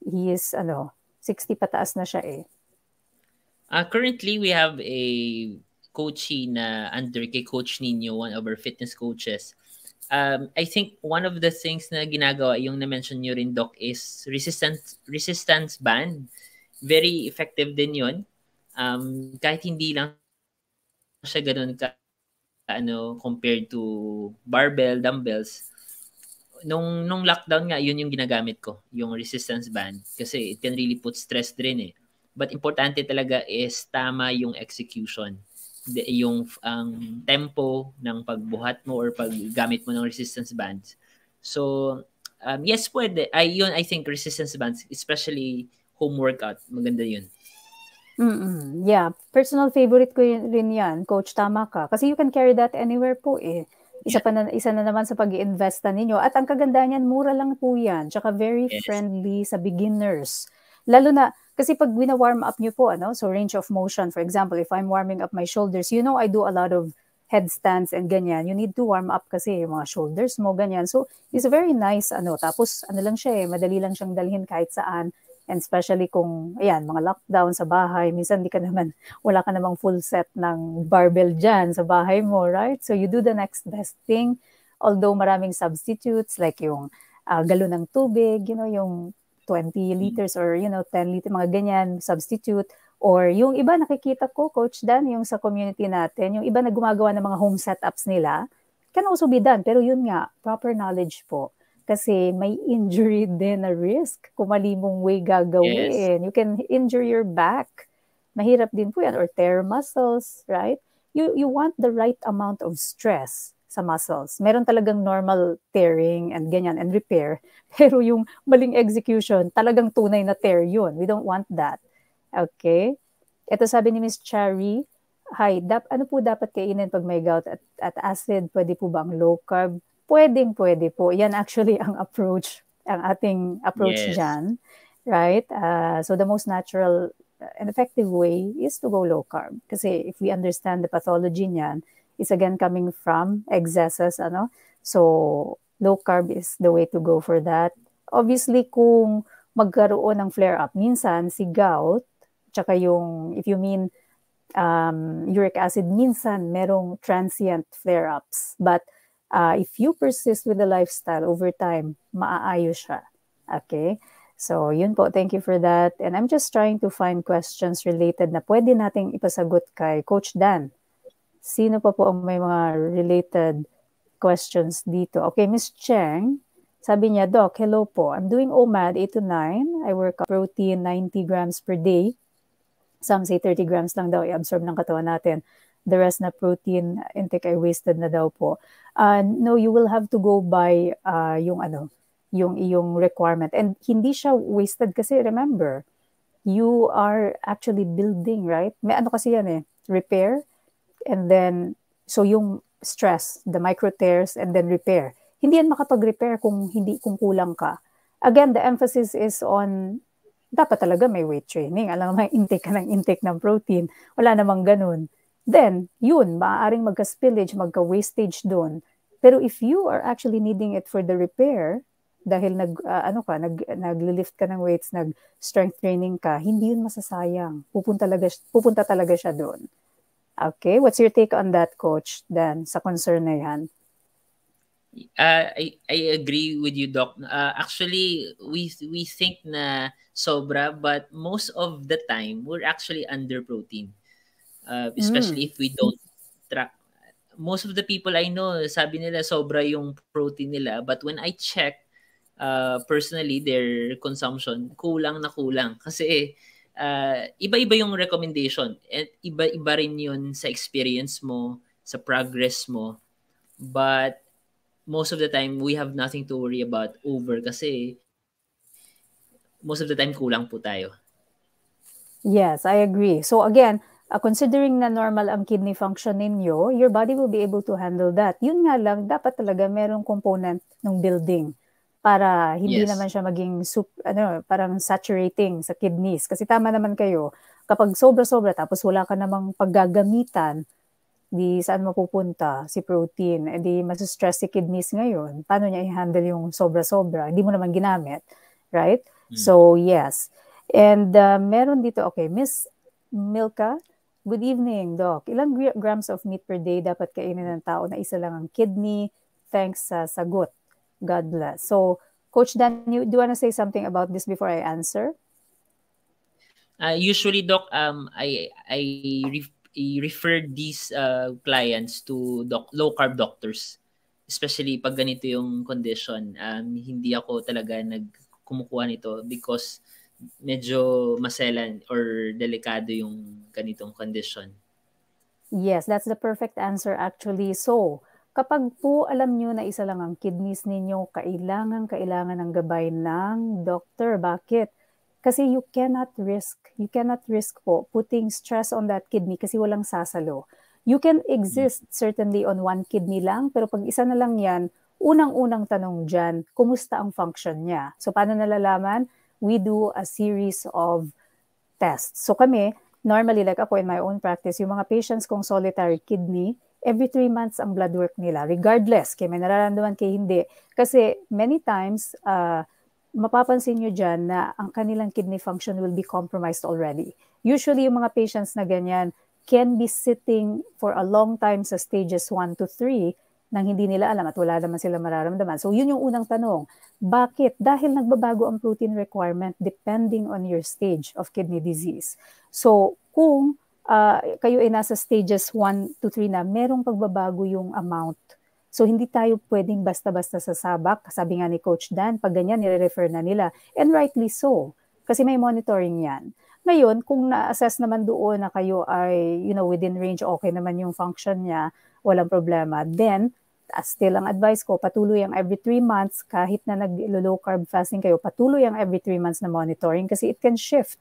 he is 60 pataas na siya eh. Currently, we have a coachee na under kay Coach Nino, one of our fitness coaches. I think one of the things na ginagawa, yung na-mention nyo rin, Doc, is resistance band. Very effective din yun. Kahit hindi lang siya ganun compared to barbell, dumbbells. Nung lockdown nga, yun yung ginagamit ko, yung resistance band. Kasi it can really put stress din eh. But importante talaga is tama yung execution. Yung tempo ng pagbuhat mo or paggamit mo ng resistance bands. So, yes, pwede. I think resistance bands, especially home workout, maganda yun. Yeah, personal favorite ko rin yan. Coach, tama ka. Kasi you can carry that anywhere po eh. Isa na naman sa pag-i-investa ninyo. At ang kagandahan niyan, mura lang po yan. Tsaka very friendly sa beginners. Lalo na, kasi pag wina-warm up nyo po, so range of motion, for example, if I'm warming up my shoulders, I do a lot of headstands and ganyan. You need to warm up kasi yung mga shoulders mo, ganyan. So, it's very nice, tapos, lang siya madali lang siyang dalhin kahit saan. And especially kung, ayan, mga lockdown sa bahay, minsan wala ka namang full set ng barbell dyan sa bahay mo, right? So you do the next best thing. Although maraming substitutes like yung galon ng tubig, yung 20 liters or 10 liters, mga ganyan, substitute. Or yung iba nakikita ko, Coach Dan, yung sa community natin, yung iba na gumagawa ng mga home setups nila, can also be done. Pero yun nga, proper knowledge po. Kasi may injury din na risk kung mali mong way gagawin. Yes. You can injure your back. Mahirap din po yan. Or tear muscles, right? You want the right amount of stress sa muscles. Meron talagang normal tearing and ganyan and repair. Pero yung maling execution, talagang tunay na tear yun. We don't want that. Okay? Ito sabi ni Miss Cherry, hi, ano po dapat kainin pag may gout at acid? Pwede po ba ang low carb? Pwede po. Yan actually ang ating approach dyan. Right? So the most natural and effective way is to go low carb. Kasi if we understand the pathology niyan, is again coming from excesses, So low carb is the way to go for that. Obviously, kung magkaroon ng flare-up, minsan si gout, tsaka if you mean uric acid, minsan merong transient flare-ups. But if you persist with the lifestyle over time, maaayos siya. Okay? So, yun po. Thank you for that. And I'm just trying to find questions related na pwede nating ipasagot kay Coach Dan. Sino pa po ang may mga related questions dito? Okay, Miss Cheng, sabi niya, Doc, hello po. I'm doing OMAD 8 to 9. I work out protein 90 grams per day. Some say 30 grams lang daw i-absorb ng katawan natin. The rest na protein intake ay wasted na daw po. No, you will have to go by yung iyong requirement. And hindi siya wasted kasi remember, you are actually building, right? May kasi yan repair. And then, so yung stress, the micro tears, and then repair. Hindi yan makapag-repair kung kulang ka. Again, the emphasis is on, dapat talaga may weight training. Alam mo, may intake ka ng intake ng protein. Wala namang ganun. Then, yun, maaaring magka-spillage, magka-wastage doon. Pero if you are actually needing it for the repair, dahil naglilift ka ng weights, nag-strength training ka, hindi yun masasayang. Pupunta talaga siya doon. Okay, what's your take on that, Coach Dan, sa concern na yan? I agree with you, Doc. Actually, we think na sobra, but most of the time, we're actually under protein. Especially if we don't track. Most of the people I know, sabi nila sobra yung protein nila. But when I check, personally, their consumption, kulang na kulang. Kasi iba-iba yung recommendation. At iba-iba rin yun sa experience mo, sa progress mo. But most of the time, we have nothing to worry about over kasi most of the time, kulang po tayo. Yes, I agree. So again, considering na normal ang kidney function ninyo, your body will be able to handle that. Yun nga lang, dapat talaga merong component ng building para hindi naman siya maging parang saturating sa kidneys. Kasi tama naman kayo, kapag sobra-sobra tapos wala ka namang paggagamitan, di saan mapupunta si protein? Di masustress si kidneys ngayon. Paano niya i-handle yung sobra-sobra? Hindi mo naman ginamit. Right? So, yes. And meron dito, okay, Miss Milka, good evening, Doc. Ilang grams of meat per day dapat kainin ng tao na isa lang ang kidney? Thanks sa sagot. God bless. So, Coach Dan, do you want to say something about this before I answer? Usually, Doc, I refer these clients to low carb doctors, especially pag ganito yung condition. Hindi ako talaga kumukuha nito because medyo maselan or delikado yung ganitong condition. Yes, that's the perfect answer actually. So, kapag po alam nyo na isa lang ang kidneys ninyo, kailangan ng gabay ng doctor. Bakit? Kasi you cannot risk po putting stress on that kidney kasi walang sasalo. You can exist certainly on one kidney lang, pero pag isa na lang yan, unang-unang tanong dyan, kumusta ang function niya? So, paano nalalaman? We do a series of tests. So kami, normally like ako in my own practice, yung mga patients kong solitary kidney, every 3 months ang blood work nila, regardless, kaya may nararamdaman kay hindi. Kasi many times, mapapansin nyo dyan na ang kanilang kidney function will be compromised already. Usually, yung mga patients na ganyan can be sitting for a long time sa stages 1 to 3 nang hindi nila alam at wala naman sila mararamdaman. So, yun yung unang tanong. Bakit? Dahil nagbabago ang protein requirement depending on your stage of kidney disease. So, kung kayo ay nasa stages 1 to 3 na, merong pagbabago yung amount. So, hindi tayo pwedeng basta-basta sasabak. Sabi nga ni Coach Dan, pag ganyan, nire-refer na nila. And rightly so, kasi may monitoring yan. Ngayon, kung na-assess naman doon na kayo ay, within range, okay naman yung function niya, walang problema, then, still ang advice ko, patuloy ang every 3 months, kahit na nag-low carb fasting kayo, patuloy ang every 3 months na monitoring kasi it can shift.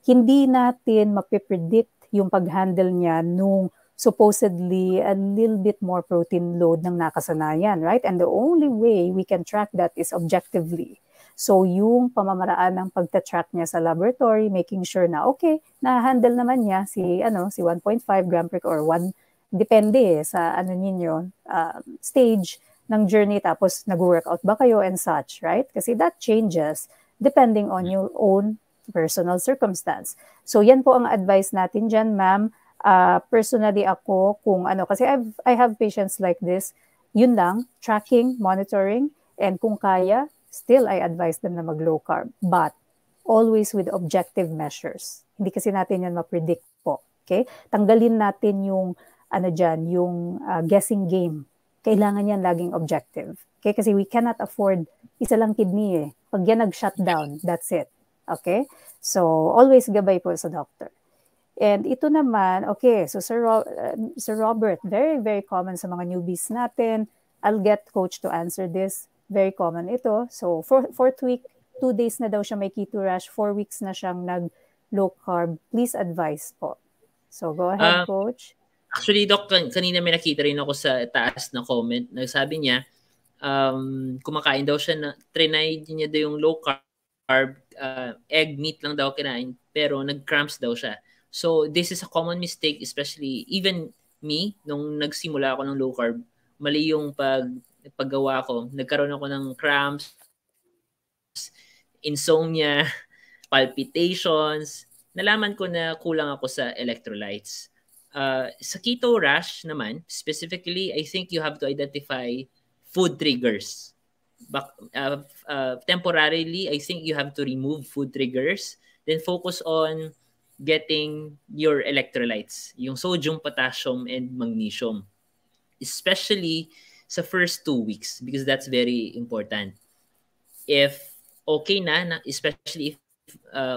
Hindi natin mapipredict yung pag-handle niya nung supposedly a little bit more protein load ng nakasanayan, right? And the only way we can track that is objectively. So, yung pamamaraan ng pagta-track niya sa laboratory, making sure na, okay, na-handle naman niya si 1.5 gram per or 1, depende sa ninyo, stage ng journey, tapos nag-workout ba kayo and such, right? Kasi that changes depending on your own personal circumstance. So, yan po ang advice natin dyan, ma'am. Personally ako, kung kasi I have patients like this, yun lang, tracking, monitoring, and kung kaya, still I advise them na mag-low carb. But, always with objective measures. Hindi kasi natin yan ma-predict po. Okay? Tanggalin natin yung, yung guessing game. Kailangan yan laging objective. Okay? Kasi we cannot afford isa lang kidney eh. Pag yan nag-shutdown, that's it. Okay? So, always gabay po sa doctor. And ito naman, okay, so Sir Robert, very, very common sa mga newbies natin. I'll get Coach to answer this. Very common ito. So, fourth week, 2 days na daw siya may keto rash, 4 weeks na siyang nag-low carb. Please advise po. So, go ahead, Coach. Actually, Doc, kanina may nakita rin ako sa taas na comment. Nagsabi niya, kumakain daw siya, trinay niya daw yung low carb, egg, meat lang daw kinain, pero nag-cramps daw siya. So, this is a common mistake, especially even me, nung nagsimula ako ng low carb, mali yung paggawa ko. Nagkaroon ako ng cramps, insomnia, palpitations. Nalaman ko na kulang ako sa electrolytes. Sa keto rash naman, specifically, I think you have to identify food triggers. Temporarily, I think you have to remove food triggers, then focus on getting your electrolytes, yung sodium, potassium, and magnesium. Especially sa first 2 weeks, because that's very important. If okay na especially if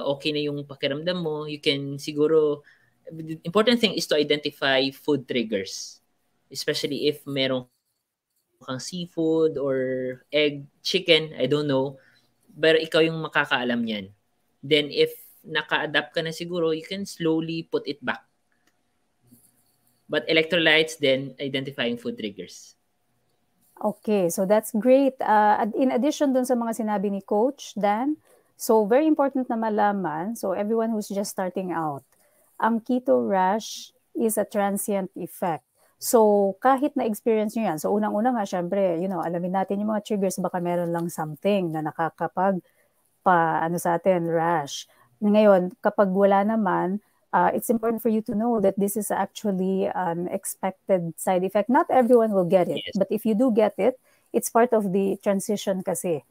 okay na yung pakiramdam mo, you can siguro, the important thing is to identify food triggers. Especially if meron kang seafood or egg, chicken, I don't know. Pero ikaw yung makakaalam yan. Then if naka-adapt ka na siguro, you can slowly put it back. But electrolytes, then identifying food triggers. Okay, so that's great. In addition dun sa mga sinabi ni Coach Dan, so very important na malaman, so everyone who's just starting out, ang keto rash is a transient effect. So, kahit na-experience nyo yan, so unang-una nga, syempre, alamin natin yung mga triggers, baka meron lang something na nakakapag sa atin, rash. Ngayon, kapag wala naman, it's important for you to know that this is actually an expected side effect. Not everyone will get it, but if you do get it, it's part of the transition kasi.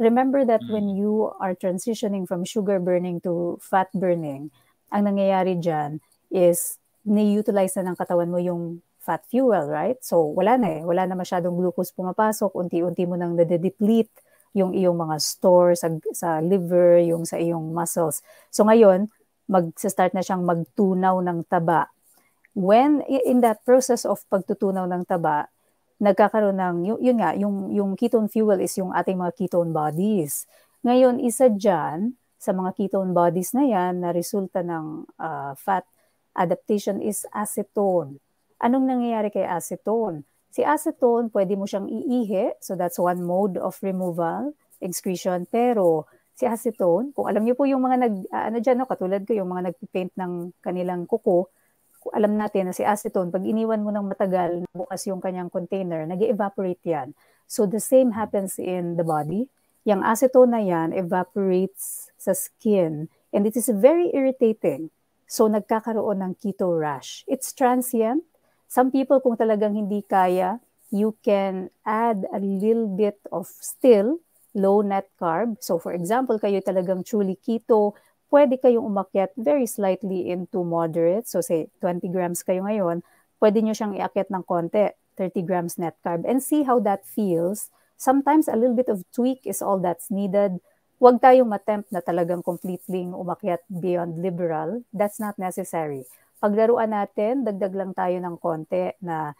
Remember that when you are transitioning from sugar burning to fat burning, ang nangyayari dyan is ni-utilize na ng katawan mo yung fat fuel, right? So, wala na wala na masyadong glucose pumapasok, unti-unti mo nang nade-deplete yung iyong mga store sa liver, yung sa iyong muscles. So, ngayon, mag-start na siyang magtunaw ng taba. When, in that process of pagtutunaw ng taba, nagkakaroon ng, yung ketone fuel is yung ating mga ketone bodies. Ngayon, isa dyan, sa mga ketone bodies na yan, na resulta ng fat adaptation is acetone. Anong nangyayari kay acetone? Si acetone, pwede mo siyang iihi, so that's one mode of removal, excretion, pero si acetone, kung alam niyo po yung mga katulad ko, yung mga nagpipaint ng kanilang kuko, alam natin na si acetone, pag iniwan mo ng matagal, bukas yung kanyang container, nag-evaporate yan. So the same happens in the body. yung acetone na yan evaporates sa skin and it is very irritating. So nagkakaroon ng keto rash. It's transient. Some people kung talagang hindi kaya, you can add a little bit of still low net carb. So for example, kayo talagang truly keto, pwede kayong umakyat very slightly into moderate. So say 20 grams kayo ngayon, pwede nyo siyang iakyat ng konti, 30 grams net carb, and see how that feels. Sometimes a little bit of tweak is all that's needed. Huwag tayong attempt na talagang completely umakyat beyond liberal. That's not necessary. Paglaruan natin, dagdag lang tayo ng konti na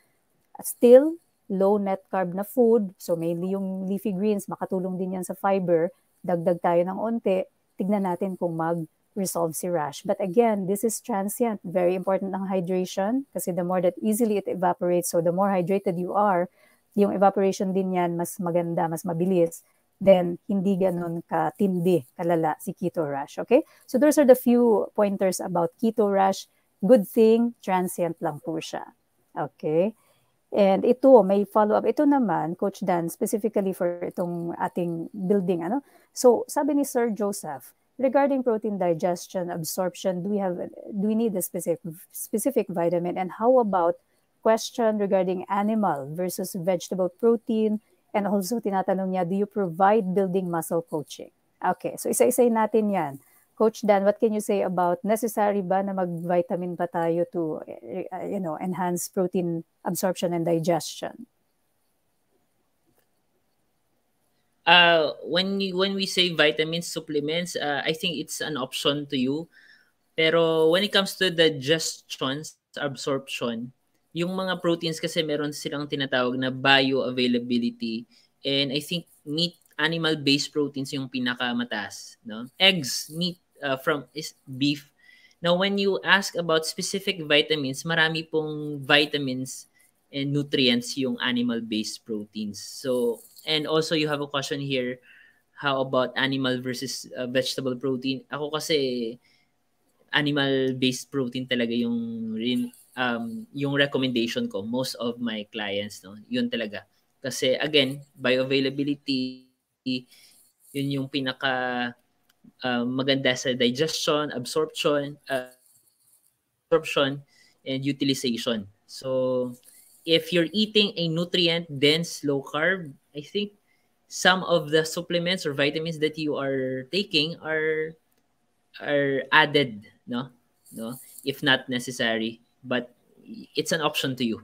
still low net carb na food. So mainly yung leafy greens, makatulong din yan sa fiber. Dagdag tayo ng onte. Tignan natin kung mag-resolve si rash. But again, this is transient. Very important ang hydration kasi the more that easily it evaporates, so the more hydrated you are, yung evaporation din yan mas maganda, mas mabilis, then hindi ganun katindi, kalala si keto rash. Okay? So those are the few pointers about keto rash. Good thing, transient lang po siya. Okay? And ito, may follow-up. Ito naman, Coach Dan, specifically for itong ating building. So sabi ni Sir Joseph, regarding protein digestion, absorption, do we need a specific vitamin? And how about question regarding animal versus vegetable protein, and also tinatanong niya, do you provide building muscle coaching? Okay, so isa-isay natin yan. Coach Dan, what can you say about necessary ba na mag-vitamin pa tayo to enhance protein absorption and digestion? When we say vitamins, supplements, I think it's an option to you. Pero when it comes to digestion, absorption, yung mga proteins kasi meron silang tinatawag na bioavailability, and I think animal-based proteins yung pinakamataas, no? Eggs, meat is beef. Now when you ask about specific vitamins, marami pong vitamins and nutrients yung animal-based proteins. So, and also you have a question here, how about animal versus vegetable protein? Ako kasi animal-based protein talaga yung recommendation ko, most of my clients, no, yun talaga. Kasi again, bioavailability, yun yung pinaka maganda sa digestion, absorption, and utilization. So, if you're eating a nutrient-dense low carb, I think some of the supplements or vitamins that you are taking are added, no, if not necessary, but it's an option to you.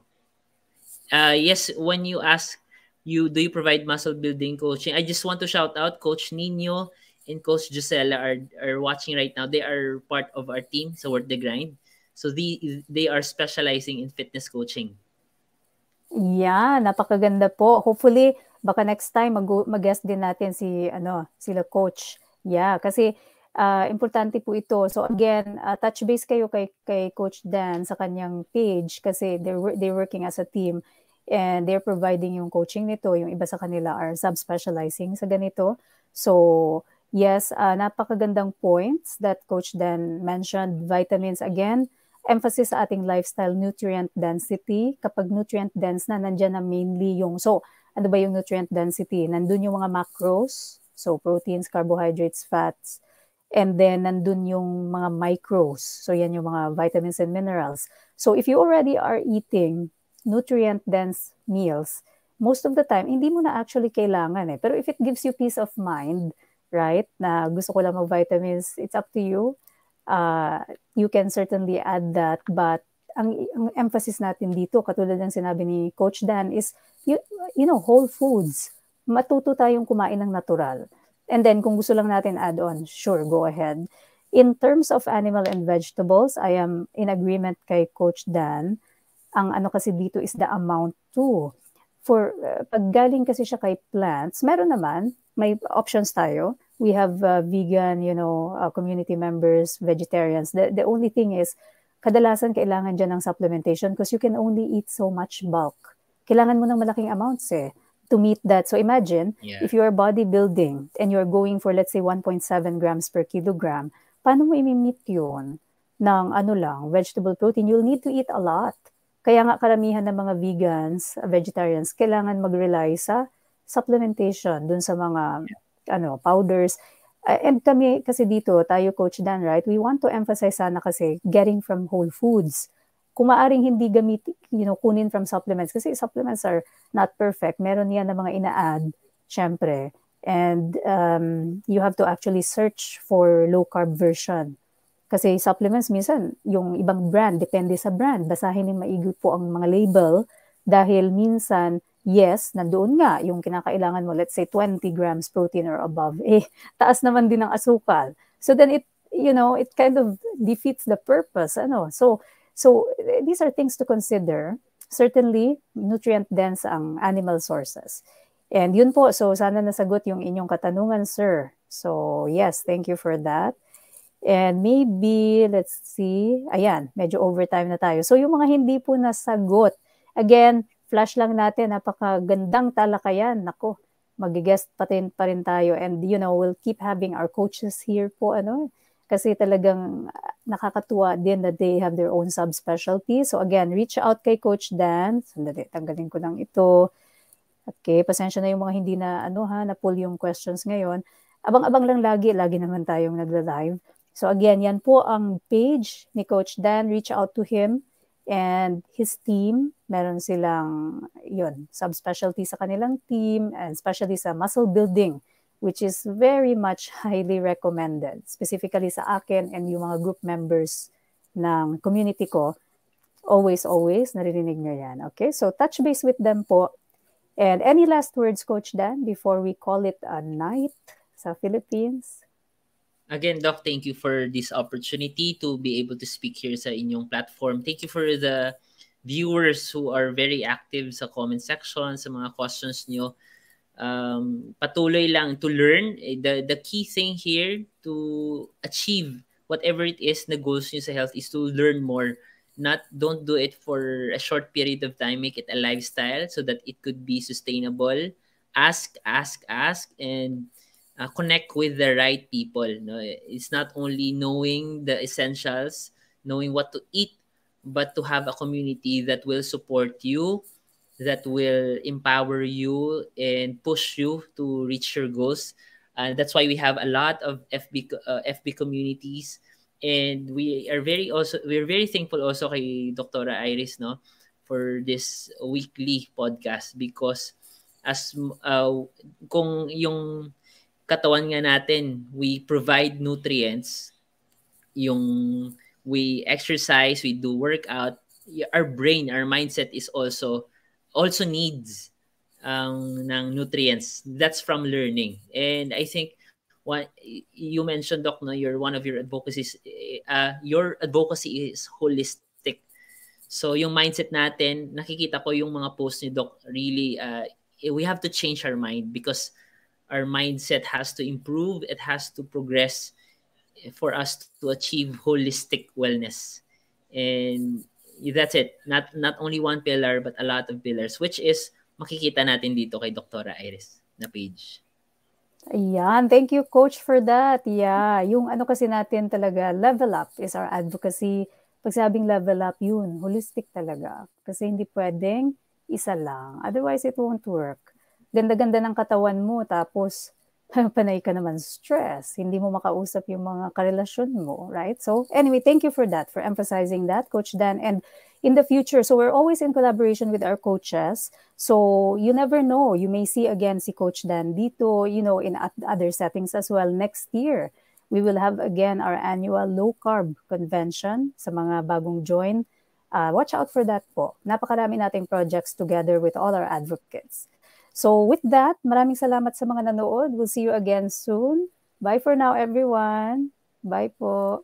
Yes, when you ask, do you provide muscle building coaching? I just want to shout out Coach Nino and Coach Gisela are watching right now. They are part of our team, so Worth the Grind. So they are specializing in fitness coaching. Yeah, napakaganda po. Hopefully, baka next time mag-guest din natin sila Coach. Yeah, kasi importante po ito. So again, touch base kayo kay Coach Dan sa kanyang page kasi they're working as a team and they're providing yung coaching nito. Yung iba sa kanila are subspecializing sa ganito. So yes, napakagandang points that Coach Dan mentioned. Vitamins again, emphasis sa ating lifestyle, nutrient density. Kapag nutrient dense na, nandyan na mainly yung, so ano ba yung nutrient density? Nandun yung mga macros, so proteins, carbohydrates, fats, and then nandun yung mga micros. So yan yung mga vitamins and minerals. So if you already are eating nutrient-dense meals, most of the time, hindi mo na actually kailangan eh. Pero if it gives you peace of mind, right, na gusto ko lang mag-vitamins, it's up to you. You can certainly add that. But ang emphasis natin dito, katulad ng sinabi ni Coach Dan, is, whole foods. Matuto tayong kumain ng natural. And then, kung gusto lang natin add on, sure, go ahead. In terms of animal and vegetables, I am in agreement kay Coach Dan. Ang ano kasi dito is the amount too. For pag galing kasi siya kay plants, meron naman, may options tayo. We have vegan, community members, vegetarians. The only thing is, kadalasan kailangan dyan ng supplementation because you can only eat so much bulk. Kailangan mo ng malaking amounts to meet that. So imagine, if you are bodybuilding and you're going for, let's say, 1.7 grams per kilogram, paano mo i-meet yun ng vegetable protein? You'll need to eat a lot. Kaya nga karamihan ng mga vegans, vegetarians, kailangan mag-rely sa supplementation dun sa mga powders. And kami kasi dito, tayo Coach Dan, right? We want to emphasize sana kasi getting from whole foods. Kung maaring hindi kunin from supplements kasi supplements are not perfect. Meron yan na mga ina-add, syempre. And you have to actually search for low carb version. Kasi supplements minsan, yung ibang brand, depende sa brand. Basahin ng maigi po ang mga label dahil minsan, yes, nandoon nga yung kinakailangan mo, let's say 20 grams protein or above, taas naman din ang asukal. So then it kind of defeats the purpose. So these are things to consider. Certainly, nutrient-dense ang animal sources. And yun po, so sana nasagot yung inyong katanungan, sir. So yes, thank you for that. And maybe, let's see, ayan, medyo overtime na tayo. So yung mga hindi po nasagot, again, flash lang natin, napakagandang talakayan. Nako, mag-guest pa rin tayo. And we'll keep having our coaches here po, kasi talagang nakakatuwa din that they have their own subspecialty. So again, reach out kay Coach Dan. Sandali, tanggalin ko lang ito. Okay, pasensya na yung mga hindi na na-pull yung questions ngayon. Abang-abang lang lagi naman tayong nagla-live. So again, yan po ang page ni Coach Dan. Reach out to him and his team. Meron silang subspecialty sa kanilang team, and especially sa muscle building, which is very much highly recommended. Specifically sa akin and yung mga group members ng community ko. Always, naririnig nyo yan. Okay, so touch base with them po. And any last words, Coach Dan, before we call it a night sa Philippines? Again, Doc, thank you for this opportunity to be able to speak here sa inyong platform. Thank you for the viewers who are very active sa comment section, sa mga questions nyo. Patuloy lang to learn. The key thing here to achieve whatever it is na goals nyo sa health is to learn more. Don't do it for a short period of time. Make it a lifestyle so that it could be sustainable. Ask, and connect with the right people. No? It's not only knowing the essentials, knowing what to eat, but to have a community that will support you, that will empower you and push you to reach your goals. That's why we have a lot of FB communities, and we're very thankful also kay Dr. Iris, no, for this weekly podcast, because as kung yung katawan nga natin, we provide nutrients, we exercise, we do workout, our brain, our mindset is also needs ng nutrients. That's from learning. And I think what you mentioned, Doc, no, one of your advocacies, your advocacy is holistic. So yung mindset natin, nakikita ko yung mga posts ni Doc, really, we have to change our mind because our mindset has to improve. It has to progress for us to achieve holistic wellness. And that's it. Not only one pillar, but a lot of pillars, which is makikita natin dito kay Dr. Iris na page. Ayan. Thank you, Coach, for that. Yeah. Yung kasi natin talaga, level up is our advocacy. Pag sabing level up, yun, holistic talaga. Kasi hindi pwedeng isa lang. Otherwise, it won't work. Ganda-ganda ng katawan mo, tapos panay ka naman stress. Hindi mo makausap yung mga karelasyon mo, right? So anyway, thank you for that, for emphasizing that, Coach Dan. And in the future, so we're always in collaboration with our coaches. So you never know, you may see again si Coach Dan dito, in other settings as well next year. We will have again our annual low carb convention sa mga bagong join. Watch out for that po. Napakarami nating projects together with all our advocates. So with that, maraming salamat sa mga nanood. We'll see you again soon. Bye for now, everyone. Bye po.